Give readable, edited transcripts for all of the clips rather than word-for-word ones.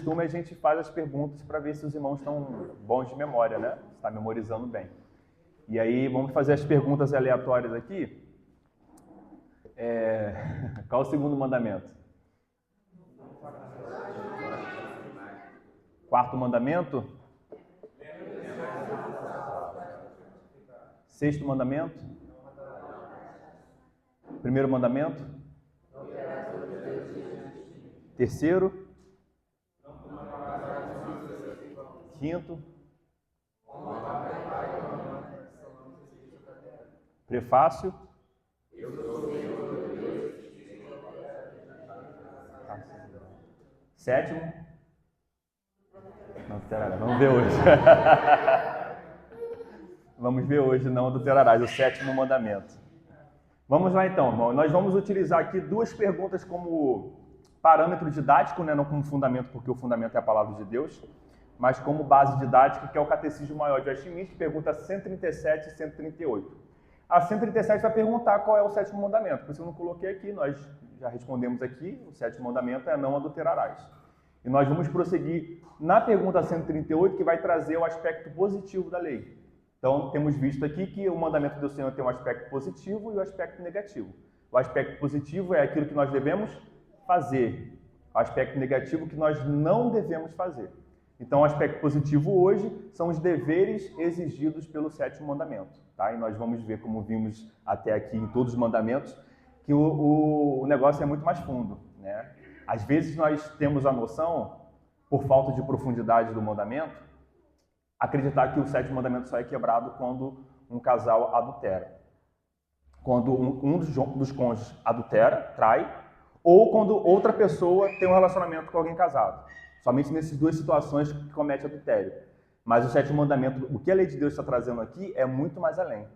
costume, a gente faz as perguntas para ver se os irmãos estão bons de memória, né? Está memorizando bem. E aí, vamos fazer as perguntas aleatórias aqui. Qual o segundo mandamento? Quarto mandamento? Sexto mandamento? Primeiro mandamento? Terceiro? Quinto? Prefácio? Sétimo? Não adulterarás. Vamos ver hoje. Vamos ver hoje, não adulterarás, o sétimo mandamento. Vamos lá então, irmão. Nós vamos utilizar aqui duas perguntas como parâmetro didático, né? Não como fundamento, porque o fundamento é a palavra de Deus, mas como base didática, que é o Catecismo Maior de Westminster, pergunta 137 e 138. A 137 vai perguntar qual é o sétimo mandamento. Por isso eu não coloquei aqui, nós já respondemos aqui. O sétimo mandamento é não adulterarás. E nós vamos prosseguir na pergunta 138, que vai trazer o aspecto positivo da lei. Então, temos visto aqui que o mandamento do Senhor tem um aspecto positivo e um aspecto negativo. O aspecto positivo é aquilo que nós devemos fazer. O aspecto negativo que nós não devemos fazer. Então, o aspecto positivo hoje são os deveres exigidos pelo sétimo mandamento. Tá? E nós vamos ver, como vimos até aqui em todos os mandamentos, que o negócio é muito mais fundo, né? Às vezes nós temos a noção, por falta de profundidade do mandamento, acreditar que o sétimo mandamento só é quebrado quando um casal adultera. Quando um dos cônjuges adultera, trai, ou quando outra pessoa tem um relacionamento com alguém casado. Somente nessas duas situações que comete adultério. Mas o sétimo mandamento, o que a lei de Deus está trazendo aqui, é muito mais além.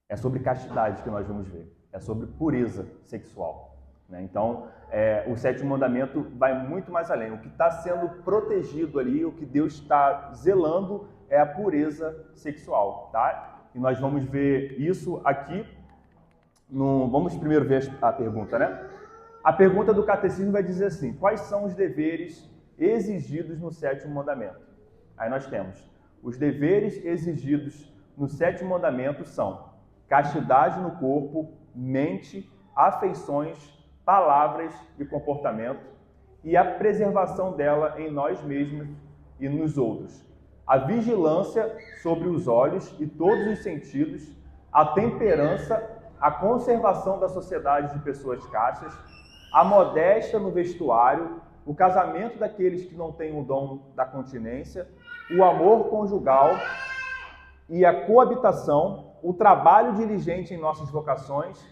É sobre castidade que nós vamos ver. É sobre pureza sexual. Né? Então, o sétimo mandamento vai muito mais além. O que está sendo protegido ali, o que Deus está zelando, é a pureza sexual. Tá? E nós vamos ver isso aqui. Vamos primeiro ver a pergunta, né? A pergunta do catecismo vai dizer assim: quais são os deveres exigidos no sétimo mandamento? Aí nós temos: os deveres exigidos no sétimo mandamento são castidade no corpo, mente, afeições, palavras e comportamento, e a preservação dela em nós mesmos e nos outros. A vigilância sobre os olhos e todos os sentidos, a temperança, a conservação da sociedade de pessoas castas, a modéstia no vestuário, o casamento daqueles que não têm o dom da continência, o amor conjugal e a coabitação, o trabalho diligente em nossas vocações,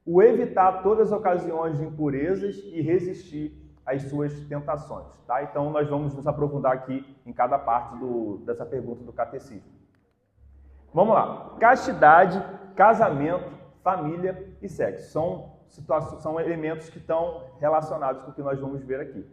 o evitar todas as ocasiões de impurezas e resistir às suas tentações. Tá? Então, nós vamos nos aprofundar aqui em cada parte dessa pergunta do catecismo. Vamos lá. Castidade, casamento, família e sexo. São elementos que estão relacionados com o que nós vamos ver aqui.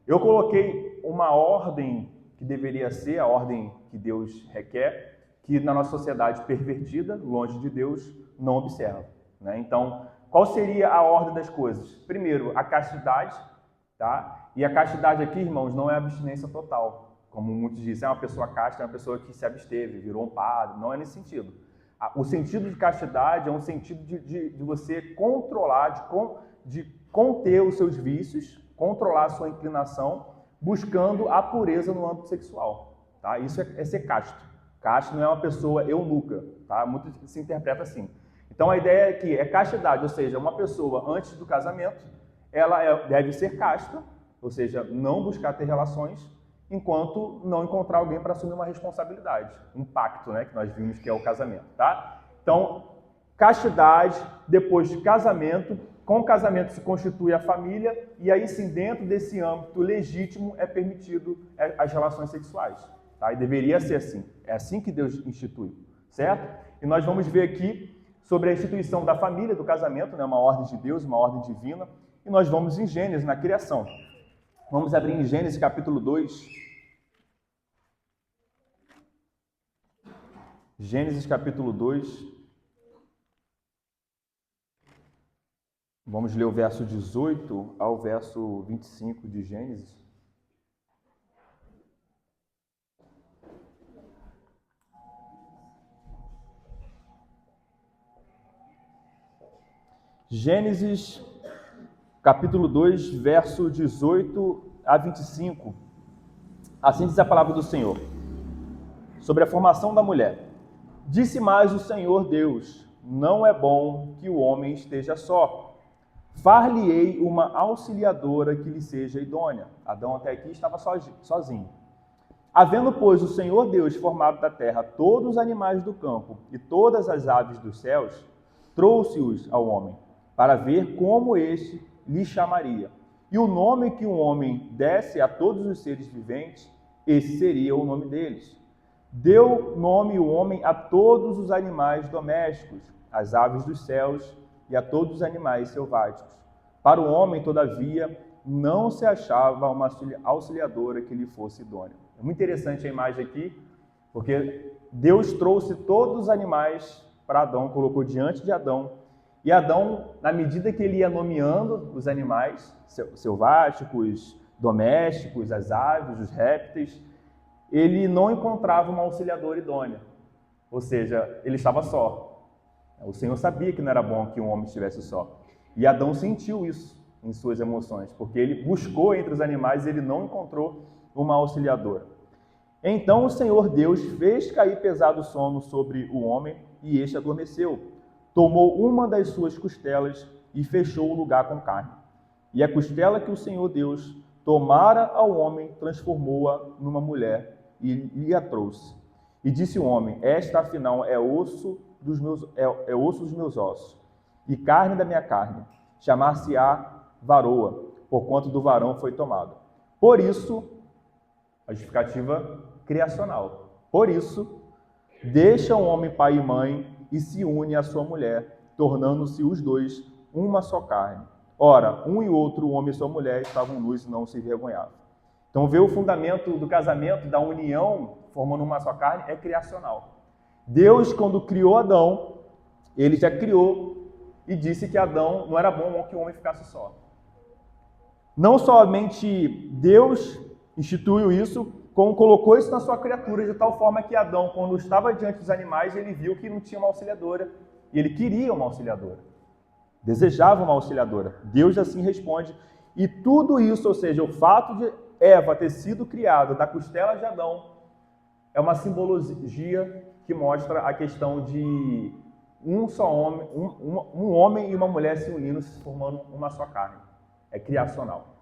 Eu coloquei uma ordem que deveria ser a ordem que Deus requer, que na nossa sociedade pervertida, longe de Deus, não observa. Né? Então, qual seria a ordem das coisas? Primeiro, a castidade, tá? E a castidade aqui, irmãos, não é abstinência total. Como muitos dizem, é uma pessoa casta, é uma pessoa que se absteve, virou um padre. Não é nesse sentido. O sentido de castidade é um sentido de você controlar, de conter os seus vícios, controlar a sua inclinação, buscando a pureza no âmbito sexual. Tá? Isso é ser casto. Casto não é uma pessoa eunuca. Tá? Muito se interpreta assim. Então a ideia é que é castidade, ou seja, uma pessoa antes do casamento, ela deve ser casta, ou seja, não buscar ter relações, enquanto não encontrar alguém para assumir uma responsabilidade, um pacto, né, que nós vimos que é o casamento, tá? Então, castidade, depois de casamento, com o casamento se constitui a família, e aí sim, dentro desse âmbito legítimo, é permitido as relações sexuais, tá? E deveria ser assim, é assim que Deus instituiu, certo? E nós vamos ver aqui sobre a instituição da família, do casamento, né, uma ordem de Deus, uma ordem divina, e nós vamos em Gênesis, na criação. Vamos abrir em Gênesis capítulo 2. Gênesis capítulo 2. Vamos ler o verso 18 ao verso 25 de Gênesis. Gênesis, capítulo 2, verso 18 a 25. Assim diz a palavra do Senhor, sobre a formação da mulher. Disse mais o Senhor Deus, não é bom que o homem esteja só. Far-lhe-ei uma auxiliadora que lhe seja idônea. Adão até aqui estava sozinho. Havendo, pois, o Senhor Deus formado da terra todos os animais do campo e todas as aves dos céus, trouxe-os ao homem, para ver como este lhe chamaria. E o nome que o homem desse a todos os seres viventes, esse seria o nome deles. Deu nome o homem a todos os animais domésticos, às aves dos céus e a todos os animais selváticos. Para o homem, todavia, não se achava uma auxiliadora que lhe fosse idônea. É muito interessante a imagem aqui, porque Deus trouxe todos os animais para Adão, colocou diante de Adão, e Adão, na medida que ele ia nomeando os animais selváticos, domésticos, as aves, os répteis, ele não encontrava uma auxiliadora idônea, ou seja, ele estava só. O Senhor sabia que não era bom que um homem estivesse só, e Adão sentiu isso em suas emoções, porque ele buscou entre os animais e ele não encontrou uma auxiliadora. Então o Senhor Deus fez cair pesado sono sobre o homem e este adormeceu. Tomou uma das suas costelas e fechou o lugar com carne. E a costela que o Senhor Deus tomara ao homem, transformou-a numa mulher e lhe a trouxe. E disse o homem, esta afinal é osso dos meus ossos e carne da minha carne. Chamar-se-á varoa, porquanto do varão foi tomado. Por isso, a justificativa criacional. Por isso, deixa o homem pai e mãe e se une à sua mulher, tornando-se os dois uma só carne. Ora, um e outro, o homem e sua mulher, estavam nus e não se envergonhavam. Então, ver o fundamento do casamento, da união, formando uma só carne, é criacional. Deus, quando criou Adão, ele já criou e disse que Adão não era bom que o homem ficasse só. Não somente Deus instituiu isso, como colocou isso na sua criatura, de tal forma que Adão, quando estava diante dos animais, ele viu que não tinha uma auxiliadora, e ele queria uma auxiliadora, desejava uma auxiliadora. Deus assim responde, e tudo isso, ou seja, o fato de Eva ter sido criada da costela de Adão, é uma simbologia que mostra a questão de um só homem, um homem e uma mulher se unindo, se formando uma só carne. É criacional.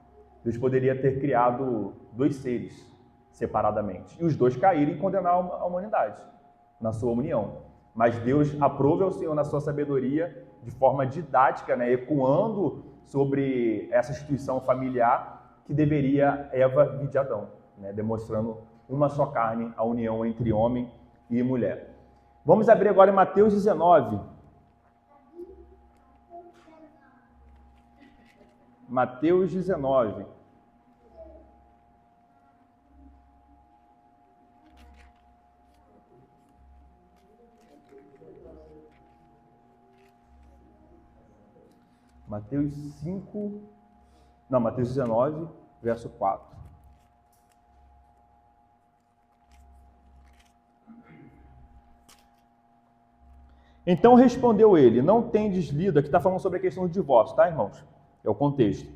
Deus poderia ter criado dois seres separadamente, e os dois caíram e condenar a humanidade na sua união. Mas Deus aprove ao Senhor na sua sabedoria, de forma didática, ecoando sobre essa instituição familiar que deveria Eva vir de Adão, demonstrando uma só carne, a união entre homem e mulher. Vamos abrir agora em Mateus 19. Mateus 19. Mateus 19, verso 4. Então respondeu ele, não tendes lido, aqui está falando sobre a questão do divórcio, tá, irmãos? É o contexto.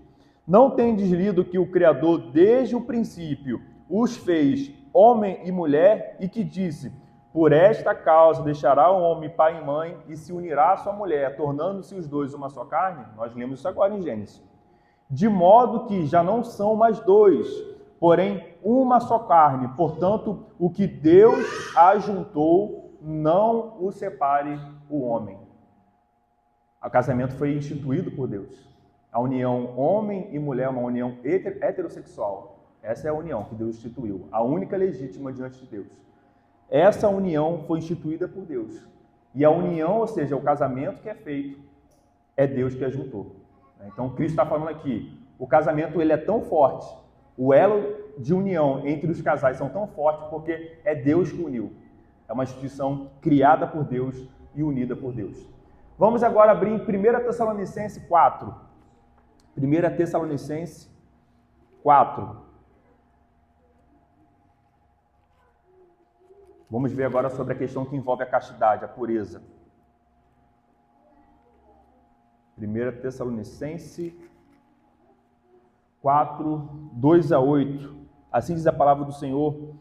Não tendes lido que o Criador, desde o princípio, os fez homem e mulher, e que disse, por esta causa deixará o homem pai e mãe, e se unirá à sua mulher, tornando-se os dois uma só carne? Nós lemos isso agora em Gênesis. De modo que já não são mais dois, porém uma só carne. Portanto, o que Deus ajuntou, não o separe o homem. O casamento foi instituído por Deus. A união homem e mulher é uma união heterossexual. Essa é a união que Deus instituiu, a única legítima diante de Deus. Essa união foi instituída por Deus. E a união, ou seja, o casamento que é feito, é Deus que ajuntou. Então, Cristo está falando aqui, o casamento ele é tão forte, o elo de união entre os casais são tão fortes porque é Deus que uniu. É uma instituição criada por Deus e unida por Deus. Vamos agora abrir em 1 Tessalonicenses 4. 1 Tessalonicenses 4. Vamos ver agora sobre a questão que envolve a castidade, a pureza. 1 Tessalonicenses 4, 2 a 8. Assim diz a palavra do Senhor.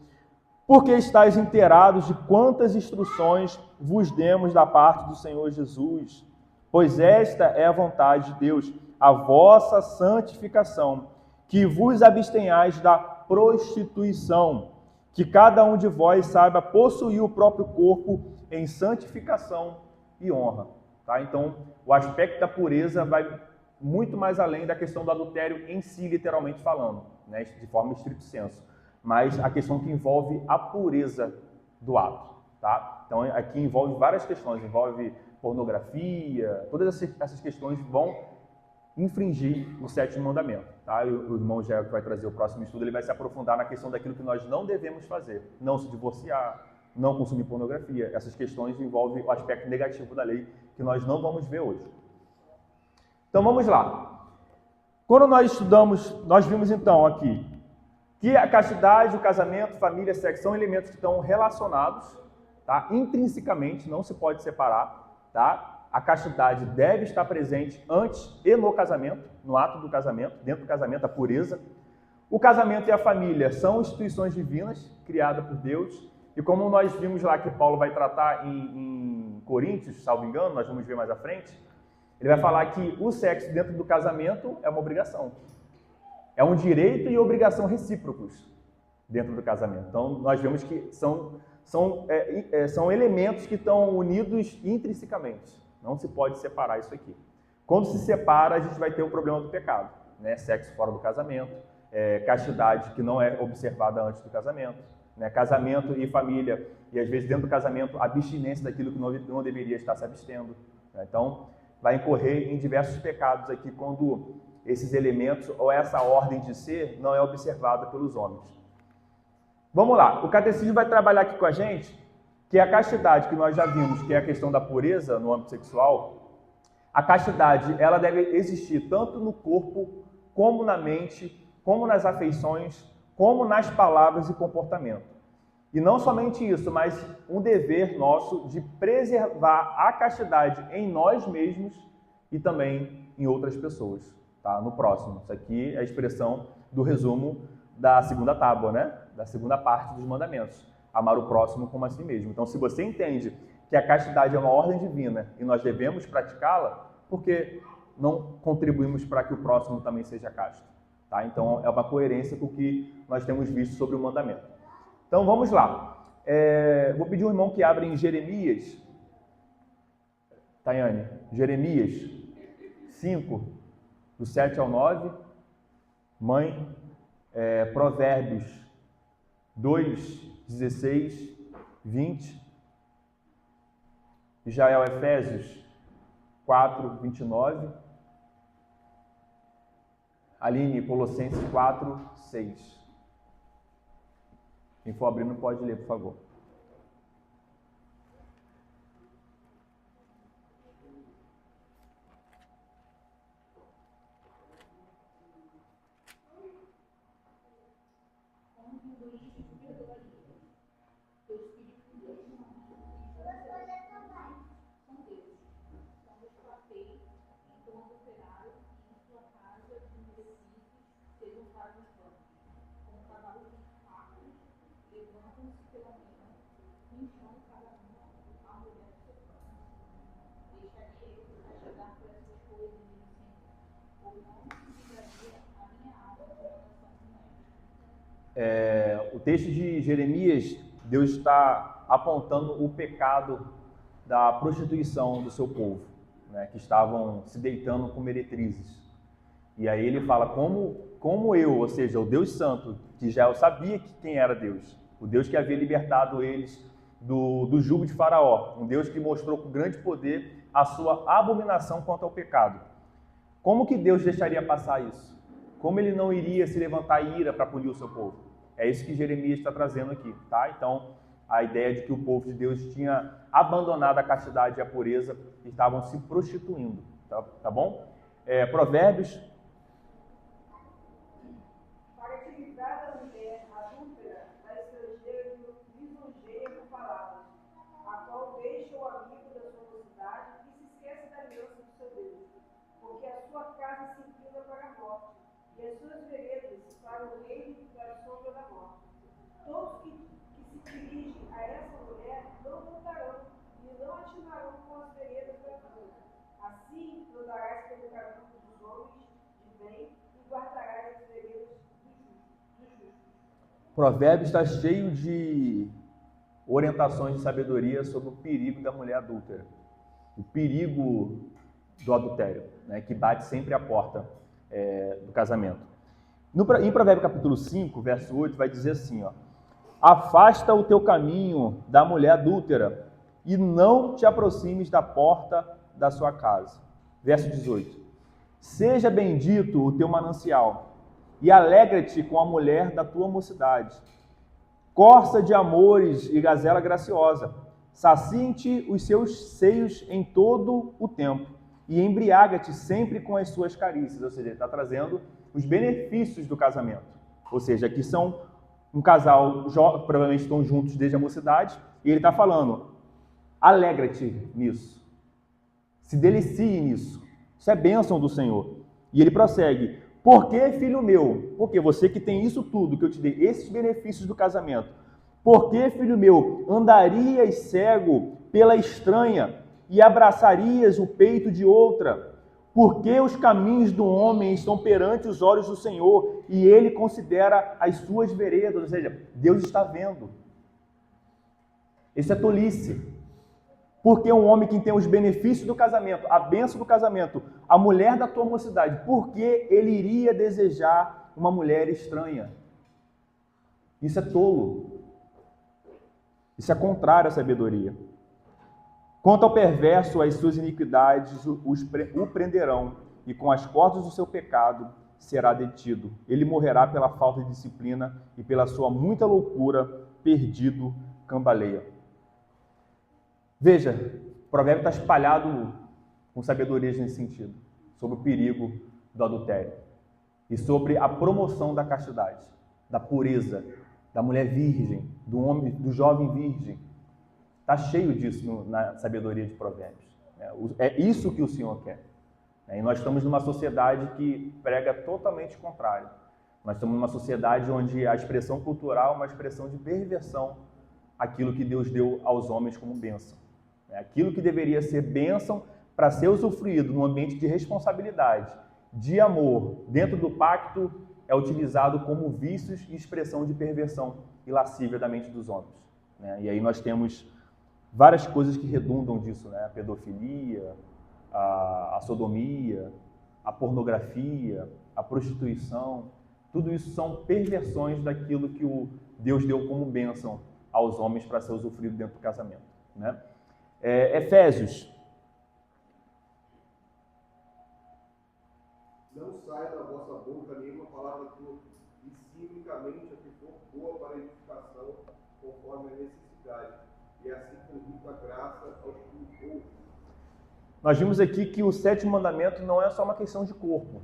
Porque estáis inteirados de quantas instruções vos demos da parte do Senhor Jesus, pois esta é a vontade de Deus, a vossa santificação, que vos abstenhais da prostituição, que cada um de vós saiba possuir o próprio corpo em santificação e honra. Tá? Então, o aspecto da pureza vai muito mais além da questão do adultério em si, literalmente falando, né? De forma estrito senso, mas a questão que envolve a pureza do ato. Tá? Então, aqui envolve várias questões, envolve pornografia, todas essas questões vão infringir o 7º mandamento. Tá? E o irmão Jair, que vai trazer o próximo estudo, ele vai se aprofundar na questão daquilo que nós não devemos fazer. Não se divorciar, não consumir pornografia. Essas questões envolvem o aspecto negativo da lei, que nós não vamos ver hoje. Então vamos lá. Quando nós estudamos, nós vimos então aqui que a castidade, o casamento, família, sexo são elementos que estão relacionados, tá? Intrinsecamente, não se pode separar, tá? A castidade deve estar presente antes e no casamento, no ato do casamento, dentro do casamento, a pureza. O casamento e a família são instituições divinas, criadas por Deus, e como nós vimos lá que Paulo vai tratar em Coríntios, salvo engano, nós vamos ver mais à frente, ele vai falar que o sexo dentro do casamento é uma obrigação. É um direito e obrigação recíprocos dentro do casamento. Então, nós vemos que são elementos que estão unidos intrinsecamente. Não se pode separar isso aqui. Quando se separa, a gente vai ter o problema do pecado, né? Sexo fora do casamento, castidade que não é observada antes do casamento, né? Casamento e família, e às vezes dentro do casamento, abstinência daquilo que não deveria estar se abstendo. Né? Então, vai incorrer em diversos pecados aqui quando esses elementos ou essa ordem de ser não é observada pelos homens. Vamos lá, o catecismo vai trabalhar aqui com a gente que a castidade, que nós já vimos, que é a questão da pureza no âmbito sexual, a castidade ela deve existir tanto no corpo, como na mente, como nas afeições, como nas palavras e comportamento. E não somente isso, mas um dever nosso de preservar a castidade em nós mesmos e também em outras pessoas, tá? No próximo. Isso aqui é a expressão do resumo da segunda tábua, né? Da segunda parte dos mandamentos. Amar o próximo como a si mesmo. Então, se você entende que a castidade é uma ordem divina e nós devemos praticá-la, por que não contribuímos para que o próximo também seja casto? Tá? Então, é uma coerência com o que nós temos visto sobre o mandamento. Então, vamos lá. Vou pedir um irmão que abra em Jeremias. Tayane, Jeremias 5, do 7 ao 9. Mãe, Provérbios 2, 16, 20. Israel, Efésios 4, 29. Aline, Colossenses 4, 6. Quem for abrindo pode ler, por favor. O texto de Jeremias, Deus está apontando o pecado da prostituição do seu povo, né, que estavam se deitando com meretrizes. E aí ele fala como eu, ou seja, o Deus Santo, que Israel sabia quem era Deus, o Deus que havia libertado eles do jugo de Faraó, um Deus que mostrou com grande poder a sua abominação quanto ao pecado. Como que Deus deixaria passar isso? Como ele não iria se levantar ira para punir o seu povo? É isso que Jeremias está trazendo aqui, tá? Então, a ideia de que o povo de Deus tinha abandonado a castidade e a pureza e estavam se prostituindo, tá bom? Provérbios. Para te livrar da mulher adúltera, da estrangeira lisonjeia com palavras, a qual deixa o amigo da sua mocidade e se esquece da aliança do seu Deus. porque a sua casa se inclina para a morte, e as suas veredas para o reino da sombra da morte. Todos que se dirigem a essa mulher não voltarão, e não atinarão com as veredas da vida. Assim, andarás pelo caminho dos homens de bem, e guardarás as veredas dos justos. Provérbios está cheio de orientações de sabedoria sobre o perigo da mulher adúltera, o perigo do adultério, né, que bate sempre à porta do casamento. Em Provérbios capítulo 5, verso 8, vai dizer assim, ó: afasta o teu caminho da mulher adúltera e não te aproximes da porta da sua casa. Verso 18: seja bendito o teu manancial e alegra-te com a mulher da tua mocidade. Corça de amores e gazela graciosa, saciem-te os seus seios em todo o tempo e embriaga-te sempre com as suas carícias. Ou seja, ele está trazendo os benefícios do casamento. Ou seja, aqui são um casal, provavelmente estão juntos desde a mocidade, e ele está falando, alegra-te nisso, se delicie nisso, isso é bênção do Senhor. E ele prossegue, por que, filho meu? Porque você que tem isso tudo, que eu te dei, esses benefícios do casamento, por que, filho meu, andarias cego pela estranha e abraçarias o peito de outra? Porque os caminhos do homem estão perante os olhos do Senhor e ele considera as suas veredas, ou seja, Deus está vendo. Isso é tolice. Porque um homem que tem os benefícios do casamento, a bênção do casamento, a mulher da tua mocidade, por que ele iria desejar uma mulher estranha? Isso é tolo. Isso é contrário à sabedoria. Quanto ao perverso, as suas iniquidades o prenderão, e com as cordas do seu pecado será detido. Ele morrerá pela falta de disciplina e pela sua muita loucura, perdido, cambaleia. Veja, o provérbio está espalhado com sabedorias nesse sentido, sobre o perigo do adultério e sobre a promoção da castidade, da pureza, da mulher virgem, do homem, do jovem virgem. Está cheio disso na sabedoria de Provérbios. É isso que o Senhor quer. E nós estamos numa sociedade que prega totalmente o contrário. Nós estamos numa sociedade onde a expressão cultural é uma expressão de perversão àquilo que Deus deu aos homens como bênção. Aquilo que deveria ser bênção para ser usufruído num ambiente de responsabilidade, de amor, dentro do pacto, é utilizado como vícios e expressão de perversão e lascívia da mente dos homens. E aí nós temos várias coisas que redundam disso, a pedofilia, a sodomia, a pornografia, a prostituição, tudo isso são perversões daquilo que o Deus deu como bênção aos homens para ser usufruído dentro do casamento. Efésios. Não saia da vossa boca nenhuma palavra torpe, e sim unicamente a que for boa para a edificação, conforme a necessidade, e assim conduz a graça aos que ouvem. Nós vimos aqui que o sétimo mandamento não é só uma questão de corpo.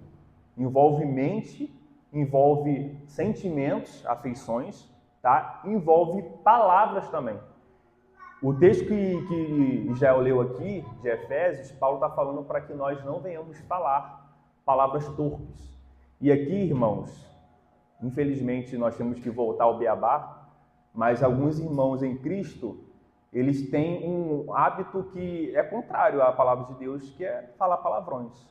Envolve mente, envolve sentimentos, afeições, envolve palavras também. O texto que Israel leu aqui, de Efésios, Paulo está falando para que nós não venhamos falar palavras torpes. E aqui, irmãos, infelizmente nós temos que voltar ao beabá, mas alguns irmãos em Cristo, eles têm um hábito que é contrário à palavra de Deus, que é falar palavrões.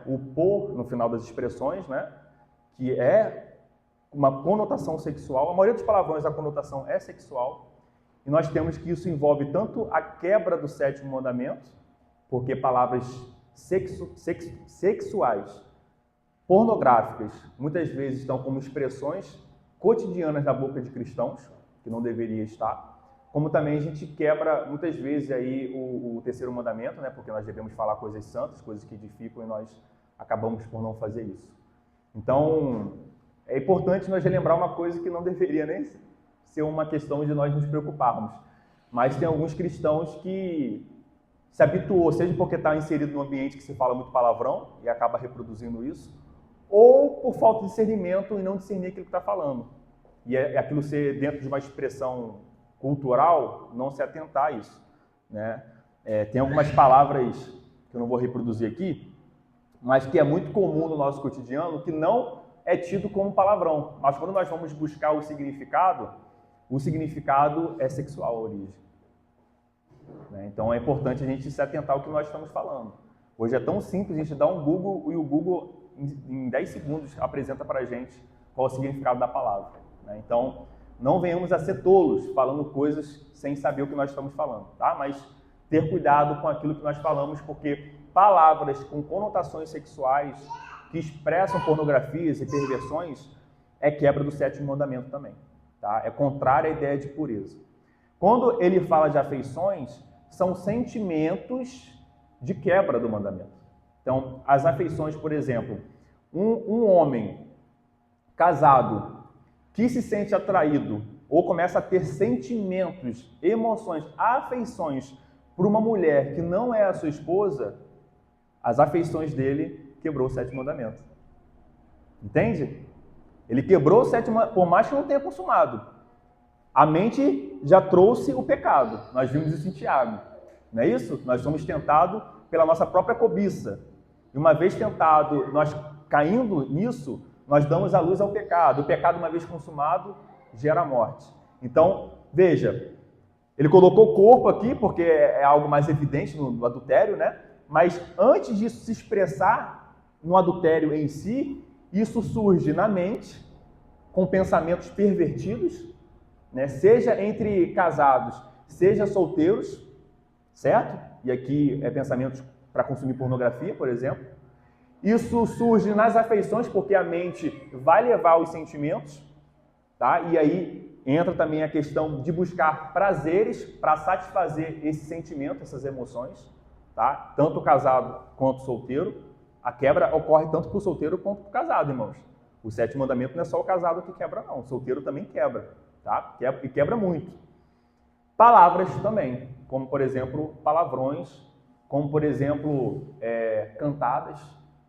O por, no final das expressões, que é uma conotação sexual. A maioria dos palavrões, a conotação é sexual. E nós temos que isso envolve tanto a quebra do sétimo mandamento, porque palavras sexuais, pornográficas, muitas vezes estão como expressões cotidianas da boca de cristãos, que não deveria estar. Como também a gente quebra muitas vezes aí o terceiro mandamento, porque nós devemos falar coisas santas, coisas que edificam, e nós acabamos por não fazer isso. Então, é importante nós relembrar uma coisa que não deveria nem ser uma questão de nós nos preocuparmos. Mas tem alguns cristãos que se habituou, seja porque está inserido num ambiente que se fala muito palavrão e acaba reproduzindo isso, ou por falta de discernimento e não discernir aquilo que está falando. E é aquilo ser dentro de uma expressão cultural, não se atentar a isso. Tem algumas palavras que eu não vou reproduzir aqui, mas que é muito comum no nosso cotidiano, que não é tido como palavrão. Mas quando nós vamos buscar o significado é sexual a origem. Então é importante a gente se atentar ao que nós estamos falando. Hoje é tão simples, a gente dá um Google e o Google em 10 segundos apresenta para a gente qual é o significado da palavra. Então não venhamos a ser tolos falando coisas sem saber o que nós estamos falando, tá? Mas ter cuidado com aquilo que nós falamos, porque palavras com conotações sexuais que expressam pornografias e perversões é quebra do 7º mandamento também, tá? É contrário à ideia de pureza. Quando ele fala de afeições, são sentimentos de quebra do mandamento. Então, as afeições, por exemplo, um homem casado que se sente atraído ou começa a ter sentimentos, emoções, afeições por uma mulher que não é a sua esposa, as afeições dele quebrou o 7º mandamento. Entende? Ele quebrou o 7º mandamento, por mais que não tenha consumado. A mente já trouxe o pecado. Nós vimos isso em Tiago. Não é isso? Nós somos tentados pela nossa própria cobiça. E uma vez tentado, nós caindo nisso, nós damos a luz ao pecado. O pecado, uma vez consumado, gera morte. Então, veja, ele colocou o corpo aqui, porque é algo mais evidente no adultério, né? Mas antes disso se expressar no adultério em si, isso surge na mente, com pensamentos pervertidos, né? Seja entre casados, seja solteiros, certo? E aqui é pensamentos para consumir pornografia, por exemplo. Isso surge nas afeições, porque a mente vai levar os sentimentos, tá? E aí entra também a questão de buscar prazeres para satisfazer esse sentimento, essas emoções, tá? Tanto o casado quanto o solteiro. A quebra ocorre tanto para o solteiro quanto para o casado, irmãos. O 7º mandamento não é só o casado que quebra, não. O solteiro também quebra, tá? E quebra muito. Palavras também, como, por exemplo, palavrões, como, por exemplo, cantadas,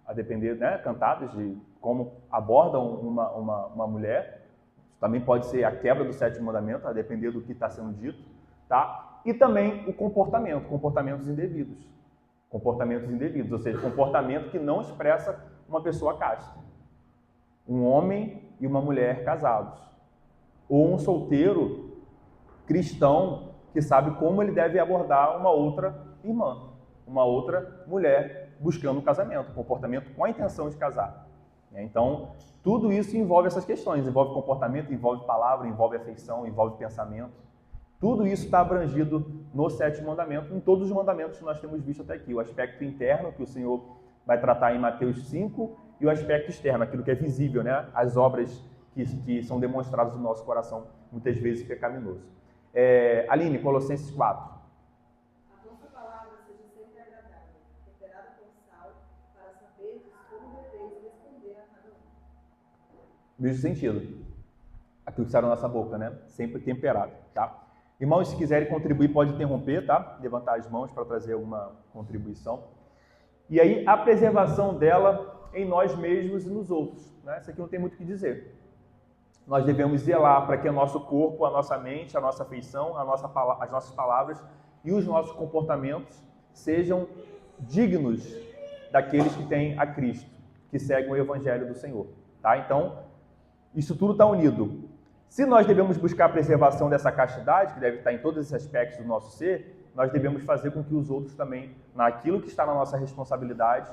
a depender, né? Cantadas de como abordam uma mulher. Também pode ser a quebra do 7º mandamento, a depender do que está sendo dito, tá? E também o comportamentos indevidos. Comportamentos indevidos, ou seja, comportamento que não expressa uma pessoa casta. Um homem e uma mulher casados. Ou um solteiro cristão que sabe como ele deve abordar uma outra irmã, uma outra mulher buscando um casamento, comportamento com a intenção de casar. Então, tudo isso envolve essas questões, envolve comportamento, envolve palavra, envolve afeição, envolve pensamento. Tudo isso está abrangido no 7º mandamento, em todos os mandamentos que nós temos visto até aqui. O aspecto interno, que o Senhor vai tratar em Mateus 5, e o aspecto externo, aquilo que é visível, né? As obras que são demonstradas no nosso coração, muitas vezes pecaminoso. Aline, Colossenses 4. A vossa palavra seja sempre agradável, temperada com sal, para saberdes como deveis responder a cada um. Mesmo sentido. Aquilo que sai da nossa boca, né? Sempre temperado, tá? Irmãos, se quiserem contribuir, pode interromper, tá? Levantar as mãos para trazer alguma contribuição. E aí, a preservação dela em nós mesmos e nos outros, né? Isso aqui não tem muito o que dizer. Nós devemos zelar para que o nosso corpo, a nossa mente, a nossa afeição, as nossas palavras e os nossos comportamentos sejam dignos daqueles que têm a Cristo, que seguem o Evangelho do Senhor, tá? Então, isso tudo está unido. Se nós devemos buscar a preservação dessa castidade, que deve estar em todos esses aspectos do nosso ser, nós devemos fazer com que os outros também, naquilo que está na nossa responsabilidade,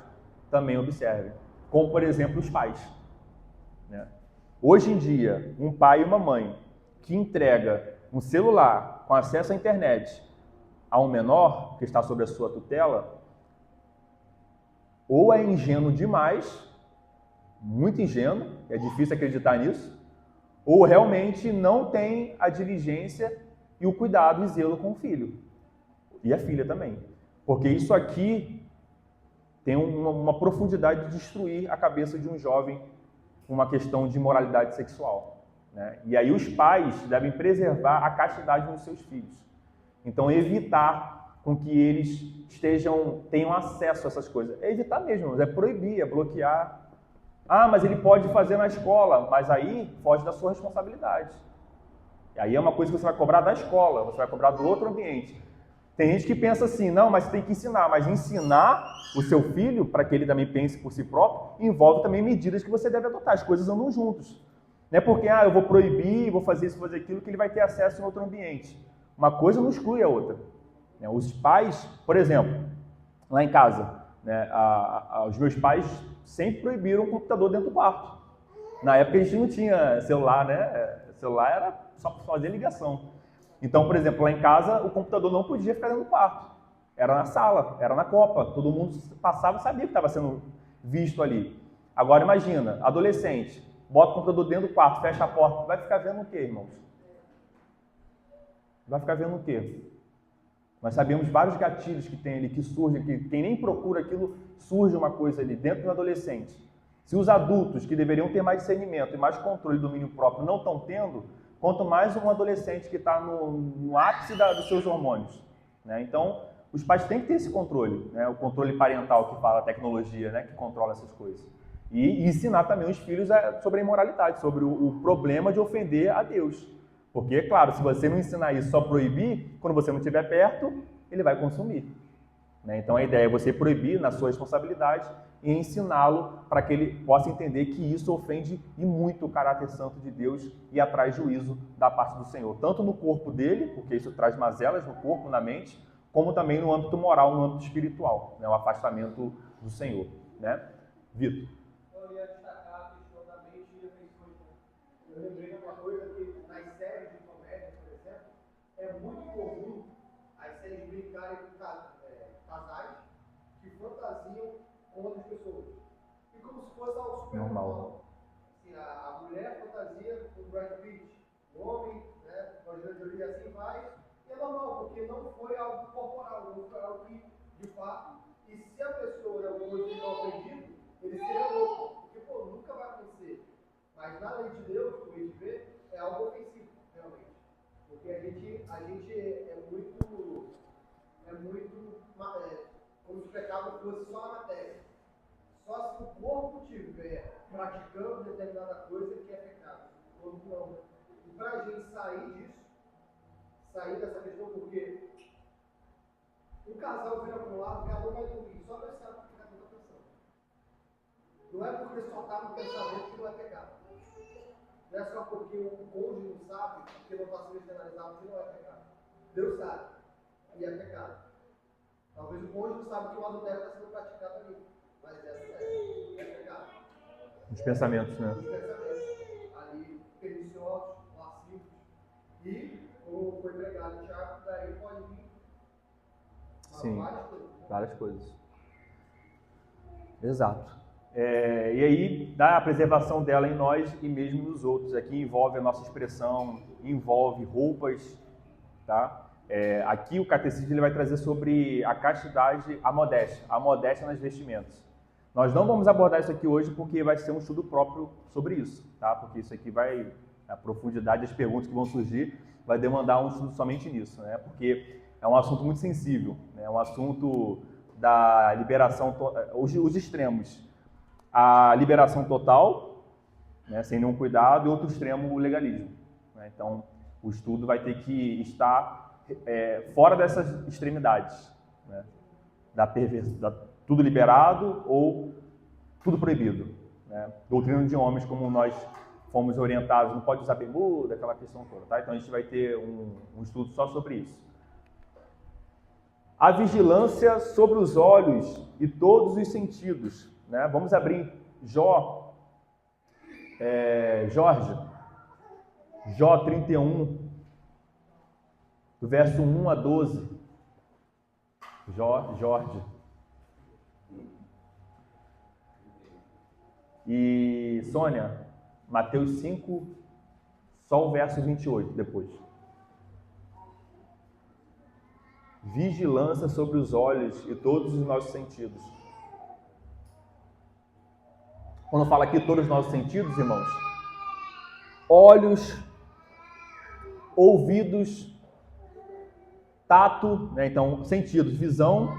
também observem. Como, por exemplo, os pais, né? Hoje em dia, um pai e uma mãe que entrega um celular com acesso à internet a um menor que está sob a sua tutela, ou é ingênuo demais, muito ingênuo, é difícil acreditar nisso, ou realmente não tem a diligência e o cuidado e zelo com o filho. E a filha também. Porque isso aqui tem uma profundidade de destruir a cabeça de um jovem com uma questão de moralidade sexual, né? E aí os pais devem preservar a castidade dos seus filhos. Então, evitar com que eles tenham acesso a essas coisas. É evitar mesmo, é proibir, é bloquear. Ah, mas ele pode fazer na escola, mas aí foge da sua responsabilidade. E aí é uma coisa que você vai cobrar da escola, você vai cobrar do outro ambiente. Tem gente que pensa assim, não, mas você tem que ensinar. Mas ensinar o seu filho, para que ele também pense por si próprio, envolve também medidas que você deve adotar. As coisas andam juntos. Não é porque, eu vou proibir, vou fazer isso, fazer aquilo, que ele vai ter acesso em outro ambiente. Uma coisa não exclui a outra. Os pais, por exemplo, lá em casa, né, os meus pais sempre proibiram o computador dentro do quarto. Na época a gente não tinha celular, né? Celular era só para fazer ligação. Então, por exemplo, lá em casa o computador não podia ficar dentro do quarto. Era na sala, era na copa. Todo mundo passava e sabia que estava sendo visto ali. Agora imagina, adolescente, bota o computador dentro do quarto, fecha a porta, vai ficar vendo o quê, irmãos? Vai ficar vendo o quê? Nós sabemos vários gatilhos que tem ali, que surgem, que quem nem procura aquilo, surge uma coisa ali dentro do adolescente. Se os adultos, que deveriam ter mais discernimento e mais controle e domínio próprio, não estão tendo, quanto mais um adolescente que está no ápice dos seus hormônios. Né? Então, os pais têm que ter esse controle, né? O controle parental que fala a tecnologia, né? Que controla essas coisas. E ensinar também os filhos sobre a imoralidade, sobre o problema de ofender a Deus. Porque, claro, se você não ensinar isso, só proibir, quando você não estiver perto, ele vai consumir. Né? Então a ideia é você proibir na sua responsabilidade e ensiná-lo para que ele possa entender que isso ofende e muito o caráter santo de Deus e atrai juízo da parte do Senhor. Tanto no corpo dele, porque isso traz mazelas no corpo, na mente, como também no âmbito moral, no âmbito espiritual, né? O afastamento do Senhor. Né? Vitor? Eu ia destacar a questão da mente e afeições. Eu lembrei de uma coisa que nas séries de comédia, por exemplo, é muito comum as séries brincarem com casais que fantasiam com outras pessoas. E como se fosse algo super normal. Assim, a mulher fantasia com o Brad Pitt, o homem, né, com a Angelina assim vai, e é normal, porque não foi algo corporal, não foi algo que, de fato, e se a pessoa não fosse ofendido, ele seria louco, porque, nunca vai acontecer. Mas na lei de Deus, como a gente vê, é algo ofensivo, realmente. Porque a gente é muito como se o pecado fosse só a matéria. Só se o corpo estiver praticando determinada coisa que é pecado. O corpo não. E para a gente sair dessa questão, porque um casal vira para um lado, cada um vai dormir, só vai estar porque cada um está pensando. Não é porque só está no pensamento que não é pecado. Não é só porque o cônjuge não sabe, porque não está sendo externalizado, que não é pecado. Deus sabe, e é pecado. Talvez o cônjuge não sabe que o adultério está sendo praticado ali, mas é pecado. Os pensamentos, né? Os pensamentos ali, perniciosos, lascivos. E, como foi pregado em Tiago, daí pode vir Sim, várias coisas. Várias coisas. Exato. E aí, dá a preservação dela em nós e mesmo nos outros. Aqui envolve a nossa expressão, envolve roupas, tá? Aqui o catecismo ele vai trazer sobre a castidade, a modéstia nas vestimentas. Nós não vamos abordar isso aqui hoje porque vai ser um estudo próprio sobre isso, tá? Porque isso aqui vai, a profundidade das perguntas que vão surgir, vai demandar um estudo somente nisso, né? Porque é um assunto muito sensível, né? É um assunto da liberação, os extremos. A liberação total, né, sem nenhum cuidado, e outro extremo, o legalismo. Né? Então, o estudo vai ter que estar fora dessas extremidades, né? Tudo liberado ou tudo proibido. Né? Doutrina de homens, como nós fomos orientados, não pode usar bermuda, aquela questão toda. Tá? Então, a gente vai ter um estudo só sobre isso. A vigilância sobre os olhos e todos os sentidos. Né? Vamos abrir Jó 31, do verso 1 a 12. Jorge. E Sônia, Mateus 5, só o verso 28 depois. Vigilância sobre os olhos e todos os nossos sentidos. Quando fala aqui todos os nossos sentidos, irmãos, olhos, ouvidos, tato, né? Então, sentidos, visão,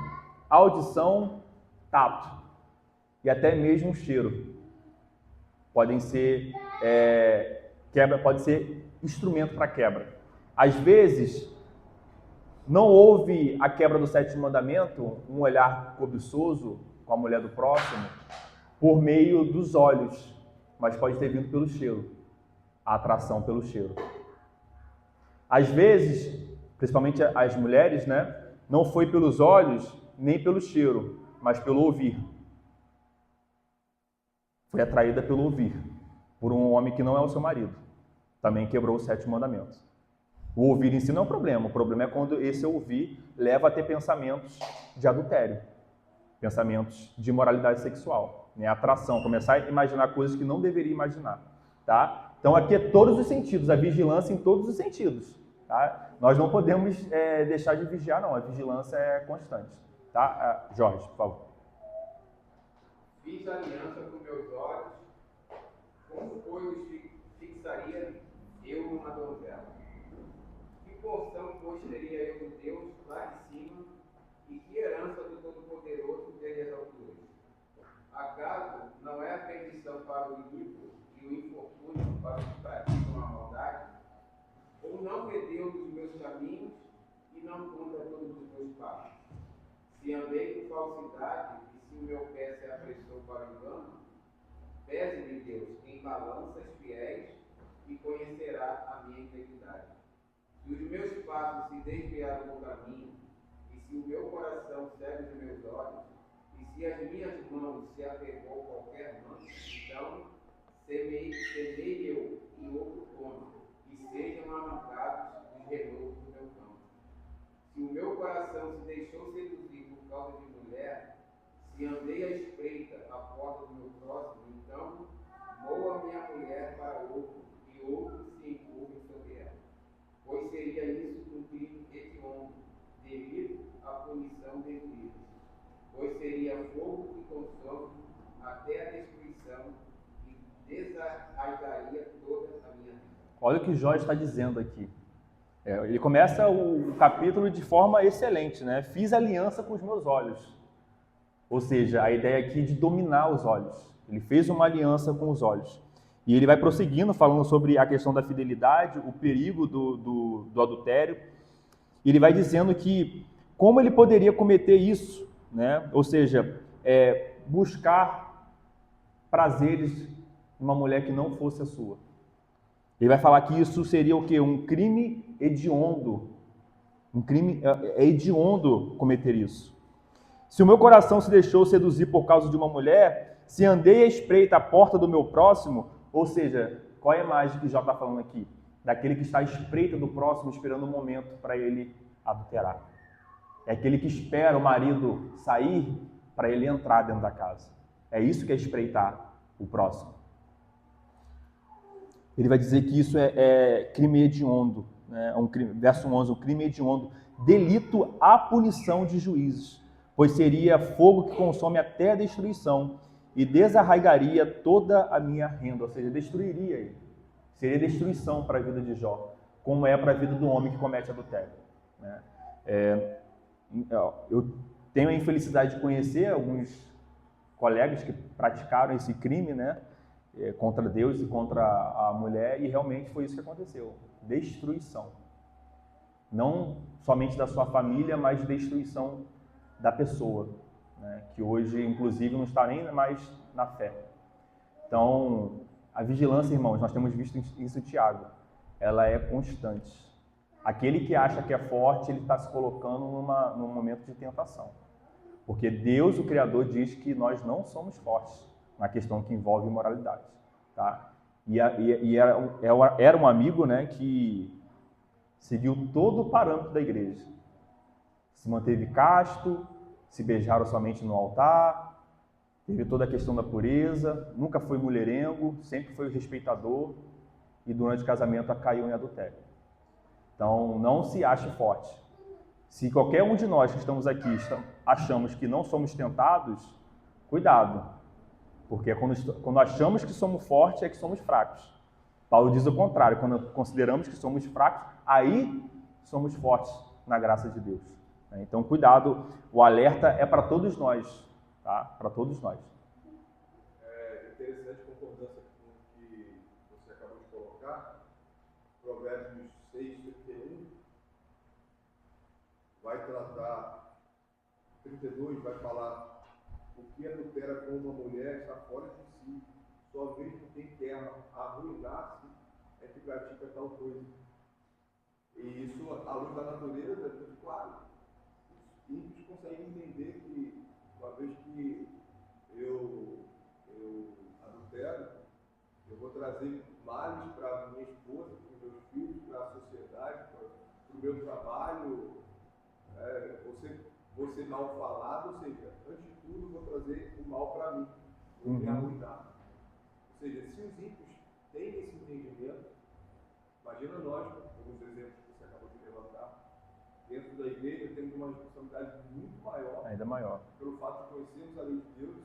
audição, tato e até mesmo cheiro. Podem ser quebra, pode ser instrumento para quebra. Às vezes, Não houve a quebra do sétimo mandamento, um olhar cobiçoso com a mulher do próximo, por meio dos olhos, mas pode ter vindo pelo cheiro, a atração pelo cheiro. Às vezes, principalmente as mulheres, né, não foi pelos olhos nem pelo cheiro, mas pelo ouvir. Foi atraída pelo ouvir, por um homem que não é o seu marido. Também quebrou o sétimo mandamento. O ouvir em si não é um problema, o problema é quando esse ouvir leva a ter pensamentos de adultério, pensamentos de imoralidade sexual, né? Atração, começar a imaginar coisas que não deveria imaginar, tá? Então aqui é todos os sentidos, a vigilância em todos os sentidos, tá? Nós não podemos deixar de vigiar, não, a vigilância é constante, tá? Jorge, por favor. Fiz aliança com meus olhos, como pois fixaria eu numa donzela? Que porção, pois, teria eu de Deus lá de cima, e que herança do Todo-Poderoso desde as alturas? Acaso não é a perdição para o iníquo e o infortúnio para os que praticam a maldade? Ou não vê Deus os meus caminhos e não conta todos os meus passos? Se andei com falsidade e se o meu pé se apressou para o engano, pese-me Deus em balanças fiéis e conhecerá a minha integridade. Se os meus passos se desviaram do caminho, e se o meu coração cega os meus olhos, e se as minhas mãos se apegou qualquer mancha, então semei eu e outro coma, e sejam arrancados os renovos do meu campo. Se o meu coração se deixou seduzir por causa de mulher, se andei à espreita à porta do meu próximo, então moa minha mulher para outro, e outro se encurve sobre ela. Pois seria isso um crime hediondo, devido à punição devida. Pois seria fogo que consome até a destruição e desarraigaria toda a minha vida. Olha o que Jorge está dizendo aqui. Ele começa o capítulo de forma excelente, né? Fiz aliança com os meus olhos. Ou seja, a ideia aqui de dominar os olhos. Ele fez uma aliança com os olhos. E ele vai prosseguindo, falando sobre a questão da fidelidade, o perigo do adultério. E ele vai dizendo que como ele poderia cometer isso, né? Ou seja, buscar prazeres numa mulher que não fosse a sua. Ele vai falar que isso seria o quê? Um crime hediondo. Um crime hediondo cometer isso. Se o meu coração se deixou seduzir por causa de uma mulher, se andei à espreita à porta do meu próximo, ou seja, qual é a imagem que Jó está falando aqui? Daquele que está à espreita do próximo, esperando um momento para ele adulterar. É aquele que espera o marido sair para ele entrar dentro da casa. É isso que é espreitar o próximo. Ele vai dizer que isso é crime hediondo, né? Verso 11, um crime hediondo, delito à punição de juízes, pois seria fogo que consome até a destruição e desarraigaria toda a minha renda, ou seja, destruiria ele. Seria destruição para a vida de Jó, como é para a vida do homem que comete adultério, né? Eu tenho a infelicidade de conhecer alguns colegas que praticaram esse crime, né? Contra Deus e contra a mulher, e realmente foi isso que aconteceu. Destruição. Não somente da sua família, mas destruição da pessoa, né? Que hoje, inclusive, não está nem mais na fé. Então, a vigilância, irmãos, nós temos visto isso em Tiago, ela é constante. Aquele que acha que é forte, ele está se colocando num momento de tentação. Porque Deus, o Criador, diz que nós não somos fortes na questão que envolve imoralidade, tá? Era um amigo, né, que seguiu todo o parâmetro da igreja. Se manteve casto, se beijaram somente no altar, teve toda a questão da pureza, nunca foi mulherengo, sempre foi respeitador e durante o casamento caiu em adultério. Então, não se ache forte. Se qualquer um de nós que estamos aqui achamos que não somos tentados, cuidado. Porque quando achamos que somos fortes, é que somos fracos. Paulo diz o contrário, quando consideramos que somos fracos, aí somos fortes na graça de Deus. Então, cuidado, o alerta é para todos nós, tá? Para todos nós. É interessante a concordância com o que você acabou de colocar, Provérbios 6:31. vai tratar, 32 vai falar o que adultera com uma mulher está fora de si, só mesmo quem quer arruinar-se é que pratica tal coisa. E isso, à luz da natureza, é muito claro. Os ímpios conseguem entender que, uma vez que eu adultero, eu vou trazer males para minha esposa, para os meus filhos, para a sociedade, para o meu trabalho. Vou ser mal falado, ou seja, antes de tudo, vou trazer o mal para mim, vou me arruinar. Ou seja, se os ímpios têm esse entendimento, imagina nós, como os exemplos que você acabou de levantar, dentro da igreja temos uma responsabilidade muito maior, Ainda maior. pelo fato de conhecermos a lei de Deus,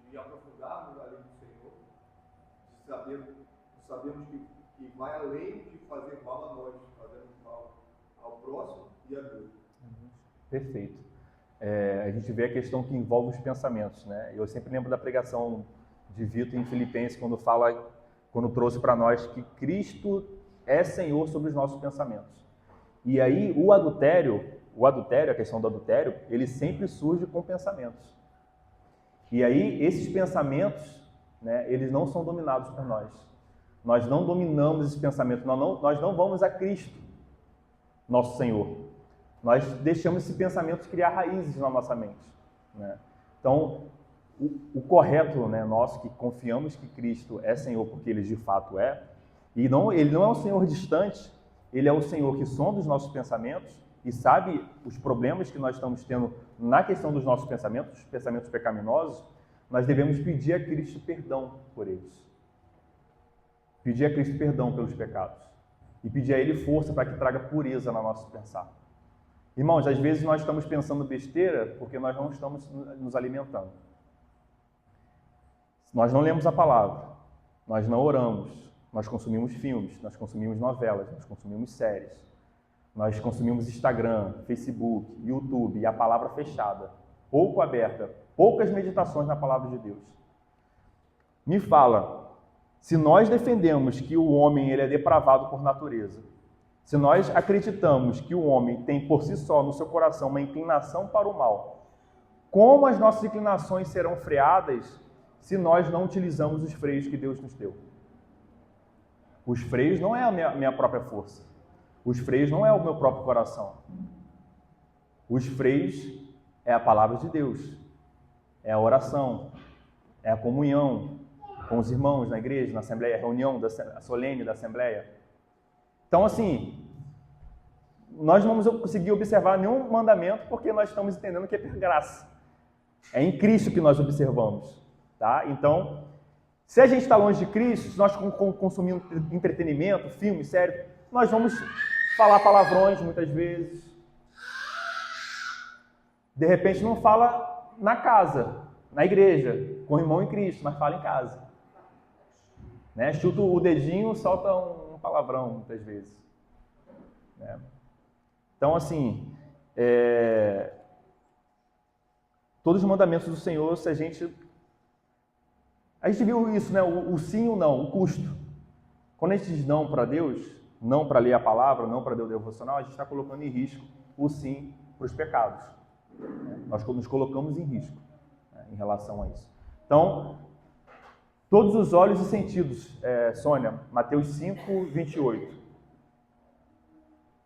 de aprofundarmos a lei do Senhor, de sabermos que vai além de fazer mal a nós, fazemos mal ao próximo e a Deus. Perfeito. A gente vê a questão que envolve os pensamentos, né? Eu sempre lembro da pregação de Vitor em Filipenses, quando trouxe para nós que Cristo é Senhor sobre os nossos pensamentos. E aí o adultério, a questão do adultério, ele sempre surge com pensamentos. E aí esses pensamentos, né, eles não são dominados por nós. Nós não dominamos esses pensamentos, nós não vamos a Cristo, nosso Senhor. Nós deixamos esse pensamento criar raízes na nossa mente, né? Então, o correto, né, nós que confiamos que Cristo é Senhor, porque Ele de fato é, e Ele não é um Senhor distante, Ele é o Senhor que sonda os nossos pensamentos e sabe os problemas que nós estamos tendo na questão dos nossos pensamentos, os pensamentos pecaminosos. Nós devemos pedir a Cristo perdão por eles. Pedir a Cristo perdão pelos pecados. E pedir a Ele força para que traga pureza no nosso pensar. Irmãos, às vezes nós estamos pensando besteira porque nós não estamos nos alimentando. Nós não lemos a palavra, nós não oramos, nós consumimos filmes, nós consumimos novelas, nós consumimos séries, nós consumimos Instagram, Facebook, YouTube e a palavra fechada, pouco aberta, poucas meditações na palavra de Deus. Me fala, se nós defendemos que o homem ele é depravado por natureza, se nós acreditamos que o homem tem por si só no seu coração uma inclinação para o mal, como as nossas inclinações serão freadas se nós não utilizamos os freios que Deus nos deu? Os freios não é a minha própria força. Os freios não é o meu próprio coração. Os freios é a palavra de Deus, é a oração, é a comunhão com os irmãos na igreja, na assembleia, a reunião solene da assembleia. Então, assim, nós não vamos conseguir observar nenhum mandamento porque nós estamos entendendo que é por graça. É em Cristo que nós observamos, tá? Então, se a gente está longe de Cristo, se nós consumimos entretenimento, filme, série, nós vamos falar palavrões muitas vezes. De repente não fala na casa, na igreja, com o irmão em Cristo, mas fala em casa. Né? Chuta o dedinho, solta um palavrão muitas vezes. Né? Então, assim, todos os mandamentos do Senhor, se a gente viu isso, né? O sim ou não, o custo. Quando a gente diz não para Deus, não para ler a palavra, não para ler o devocional, a gente está colocando em risco o sim para os pecados. Né? Nós nos colocamos em risco, né, em relação a isso. Então, todos os olhos e sentidos, Sônia, Mateus 5, 28.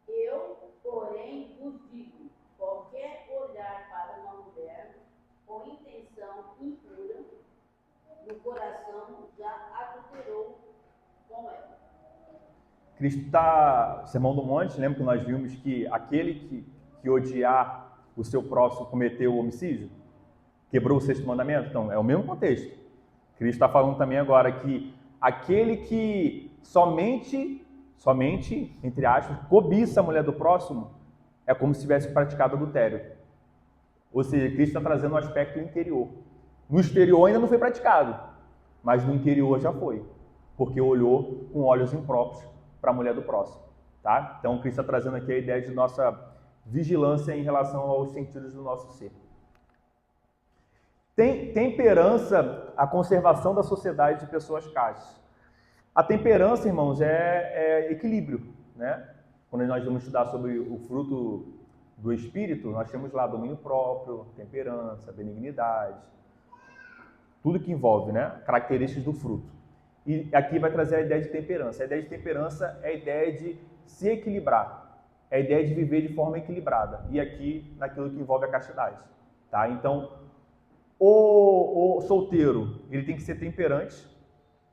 Eu, porém, vos digo, qualquer olhar para uma mulher com intenção impura, no coração já adulterou com ela. Cristo está, Sermão do Monte, lembra que nós vimos que aquele que odiar o seu próximo cometeu homicídio? Quebrou o sexto mandamento? Então, é o mesmo contexto. Cristo está falando também agora que aquele que somente, entre aspas, cobiça a mulher do próximo, é como se tivesse praticado adultério. Ou seja, Cristo está trazendo um aspecto interior. No exterior ainda não foi praticado, mas no interior já foi, porque olhou com olhos impróprios para a mulher do próximo. Tá? Então, Cristo está trazendo aqui a ideia de nossa vigilância em relação aos sentidos do nosso ser. Temperança, a conservação da sociedade de pessoas castas. A temperança, irmãos, é equilíbrio, né? Quando nós vamos estudar sobre o fruto do Espírito, nós temos lá domínio próprio, temperança, benignidade, tudo que envolve, né, características do fruto. E aqui vai trazer a ideia de temperança. A ideia de temperança é a ideia de se equilibrar, é a ideia de viver de forma equilibrada. E aqui, naquilo que envolve a castidade. Tá? Então, o solteiro, ele tem que ser temperante,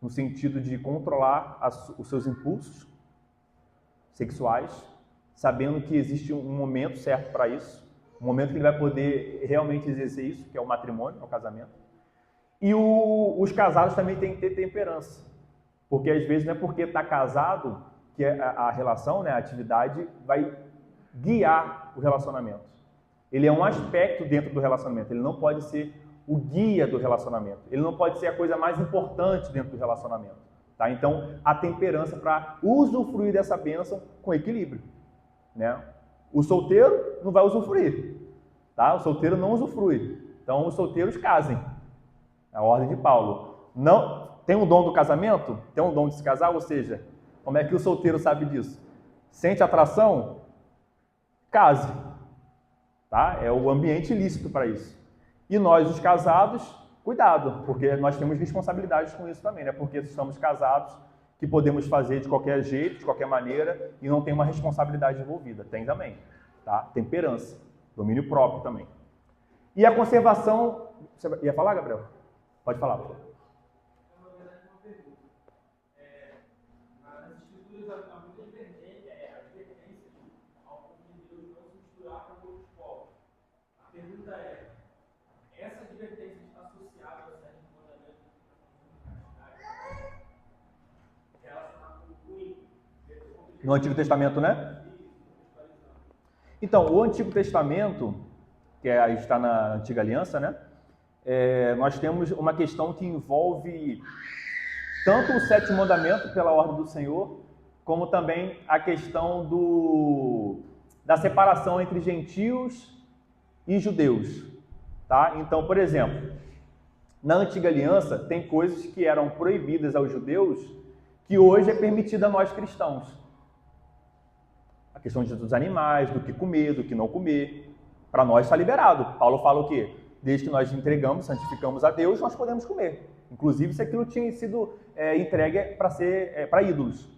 no sentido de controlar os seus impulsos sexuais, sabendo que existe um momento certo para isso, um momento que ele vai poder realmente exercer isso, que é o matrimônio, é o casamento. E os casados também têm que ter temperança, porque às vezes não é porque está casado que a relação, né, a atividade vai guiar o relacionamento. Ele é um aspecto dentro do relacionamento, ele não pode ser o guia do relacionamento, ele não pode ser a coisa mais importante dentro do relacionamento. Tá? Então, a temperança para usufruir dessa bênção com equilíbrio. Né? O solteiro não vai usufruir, tá? O solteiro não usufrui. Então, os solteiros casem. A ordem de Paulo. Não, tem um dom do casamento? Tem um dom de se casar? Ou seja, como é que o solteiro sabe disso? Sente atração? Case. Tá? É o ambiente lícito para isso. E nós, os casados, cuidado, porque nós temos responsabilidades com isso também, né? Porque estamos casados, que podemos fazer de qualquer jeito, de qualquer maneira, e não tem uma responsabilidade envolvida. Tem também. Tá? Temperança. Domínio próprio também. E a conservação... Você ia falar, Gabriel? Pode falar, por favor. Na verdade, uma pergunta. Nas escrituras há muita advertência ao povo de Deus não se misturar com outros povos. A pergunta é, essa advertência está associada ao sétimo mandamento da castidade? Relacionado com o ímpio? No Antigo Testamento, né? Então, o Antigo Testamento, que aí está na Antiga Aliança, né? Nós temos uma questão que envolve tanto o sétimo mandamento pela ordem do Senhor, como também a questão da separação entre gentios e judeus. Tá? Então, por exemplo, na Antiga Aliança tem coisas que eram proibidas aos judeus que hoje é permitida a nós cristãos. A questão dos animais, do que comer, do que não comer. Para nós está liberado. Paulo fala o quê? Desde que nós entregamos, santificamos a Deus, nós podemos comer. Inclusive, se aquilo tinha sido entregue para ser para ídolos.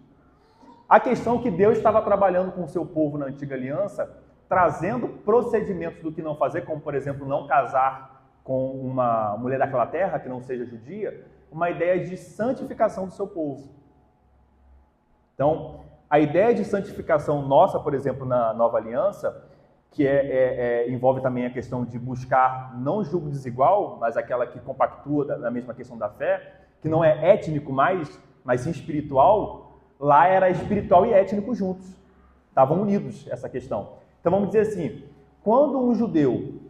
A questão que Deus estava trabalhando com o seu povo na Antiga Aliança, trazendo procedimentos do que não fazer, como, por exemplo, não casar com uma mulher daquela terra, que não seja judia, uma ideia de santificação do seu povo. Então, a ideia de santificação nossa, por exemplo, na Nova Aliança, que envolve também a questão de buscar não julgo desigual, mas aquela que compactua na mesma questão da fé, que não é étnico mais, mas sim espiritual, lá era espiritual e étnico juntos. Estavam unidos essa questão. Então vamos dizer assim, quando um judeu,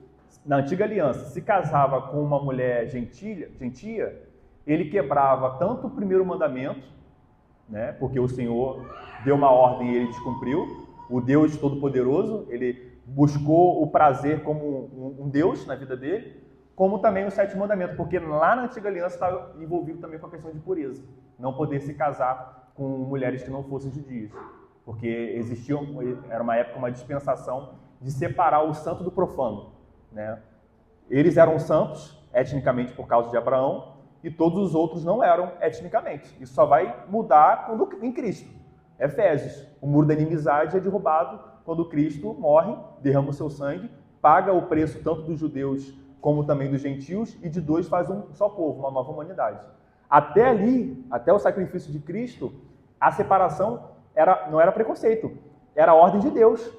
na Antiga Aliança, se casava com uma mulher gentia, ele quebrava tanto o primeiro mandamento, né, porque o Senhor deu uma ordem e ele descumpriu, o Deus Todo-Poderoso, ele buscou o prazer como um Deus na vida dele, como também o sétimo mandamento, porque lá na Antiga Aliança estava envolvido também com a questão de pureza, não poder se casar com mulheres que não fossem judias, porque era uma época, uma dispensação de separar o santo do profano, né? Eles eram santos, etnicamente, por causa de Abraão, e todos os outros não eram etnicamente. Isso só vai mudar em Cristo. Efésios, o muro da inimizade é derrubado quando Cristo morre, derrama o seu sangue, paga o preço tanto dos judeus como também dos gentios, e de dois faz um só povo, uma nova humanidade. Até ali, até o sacrifício de Cristo, a separação não era preconceito, era a ordem de Deus.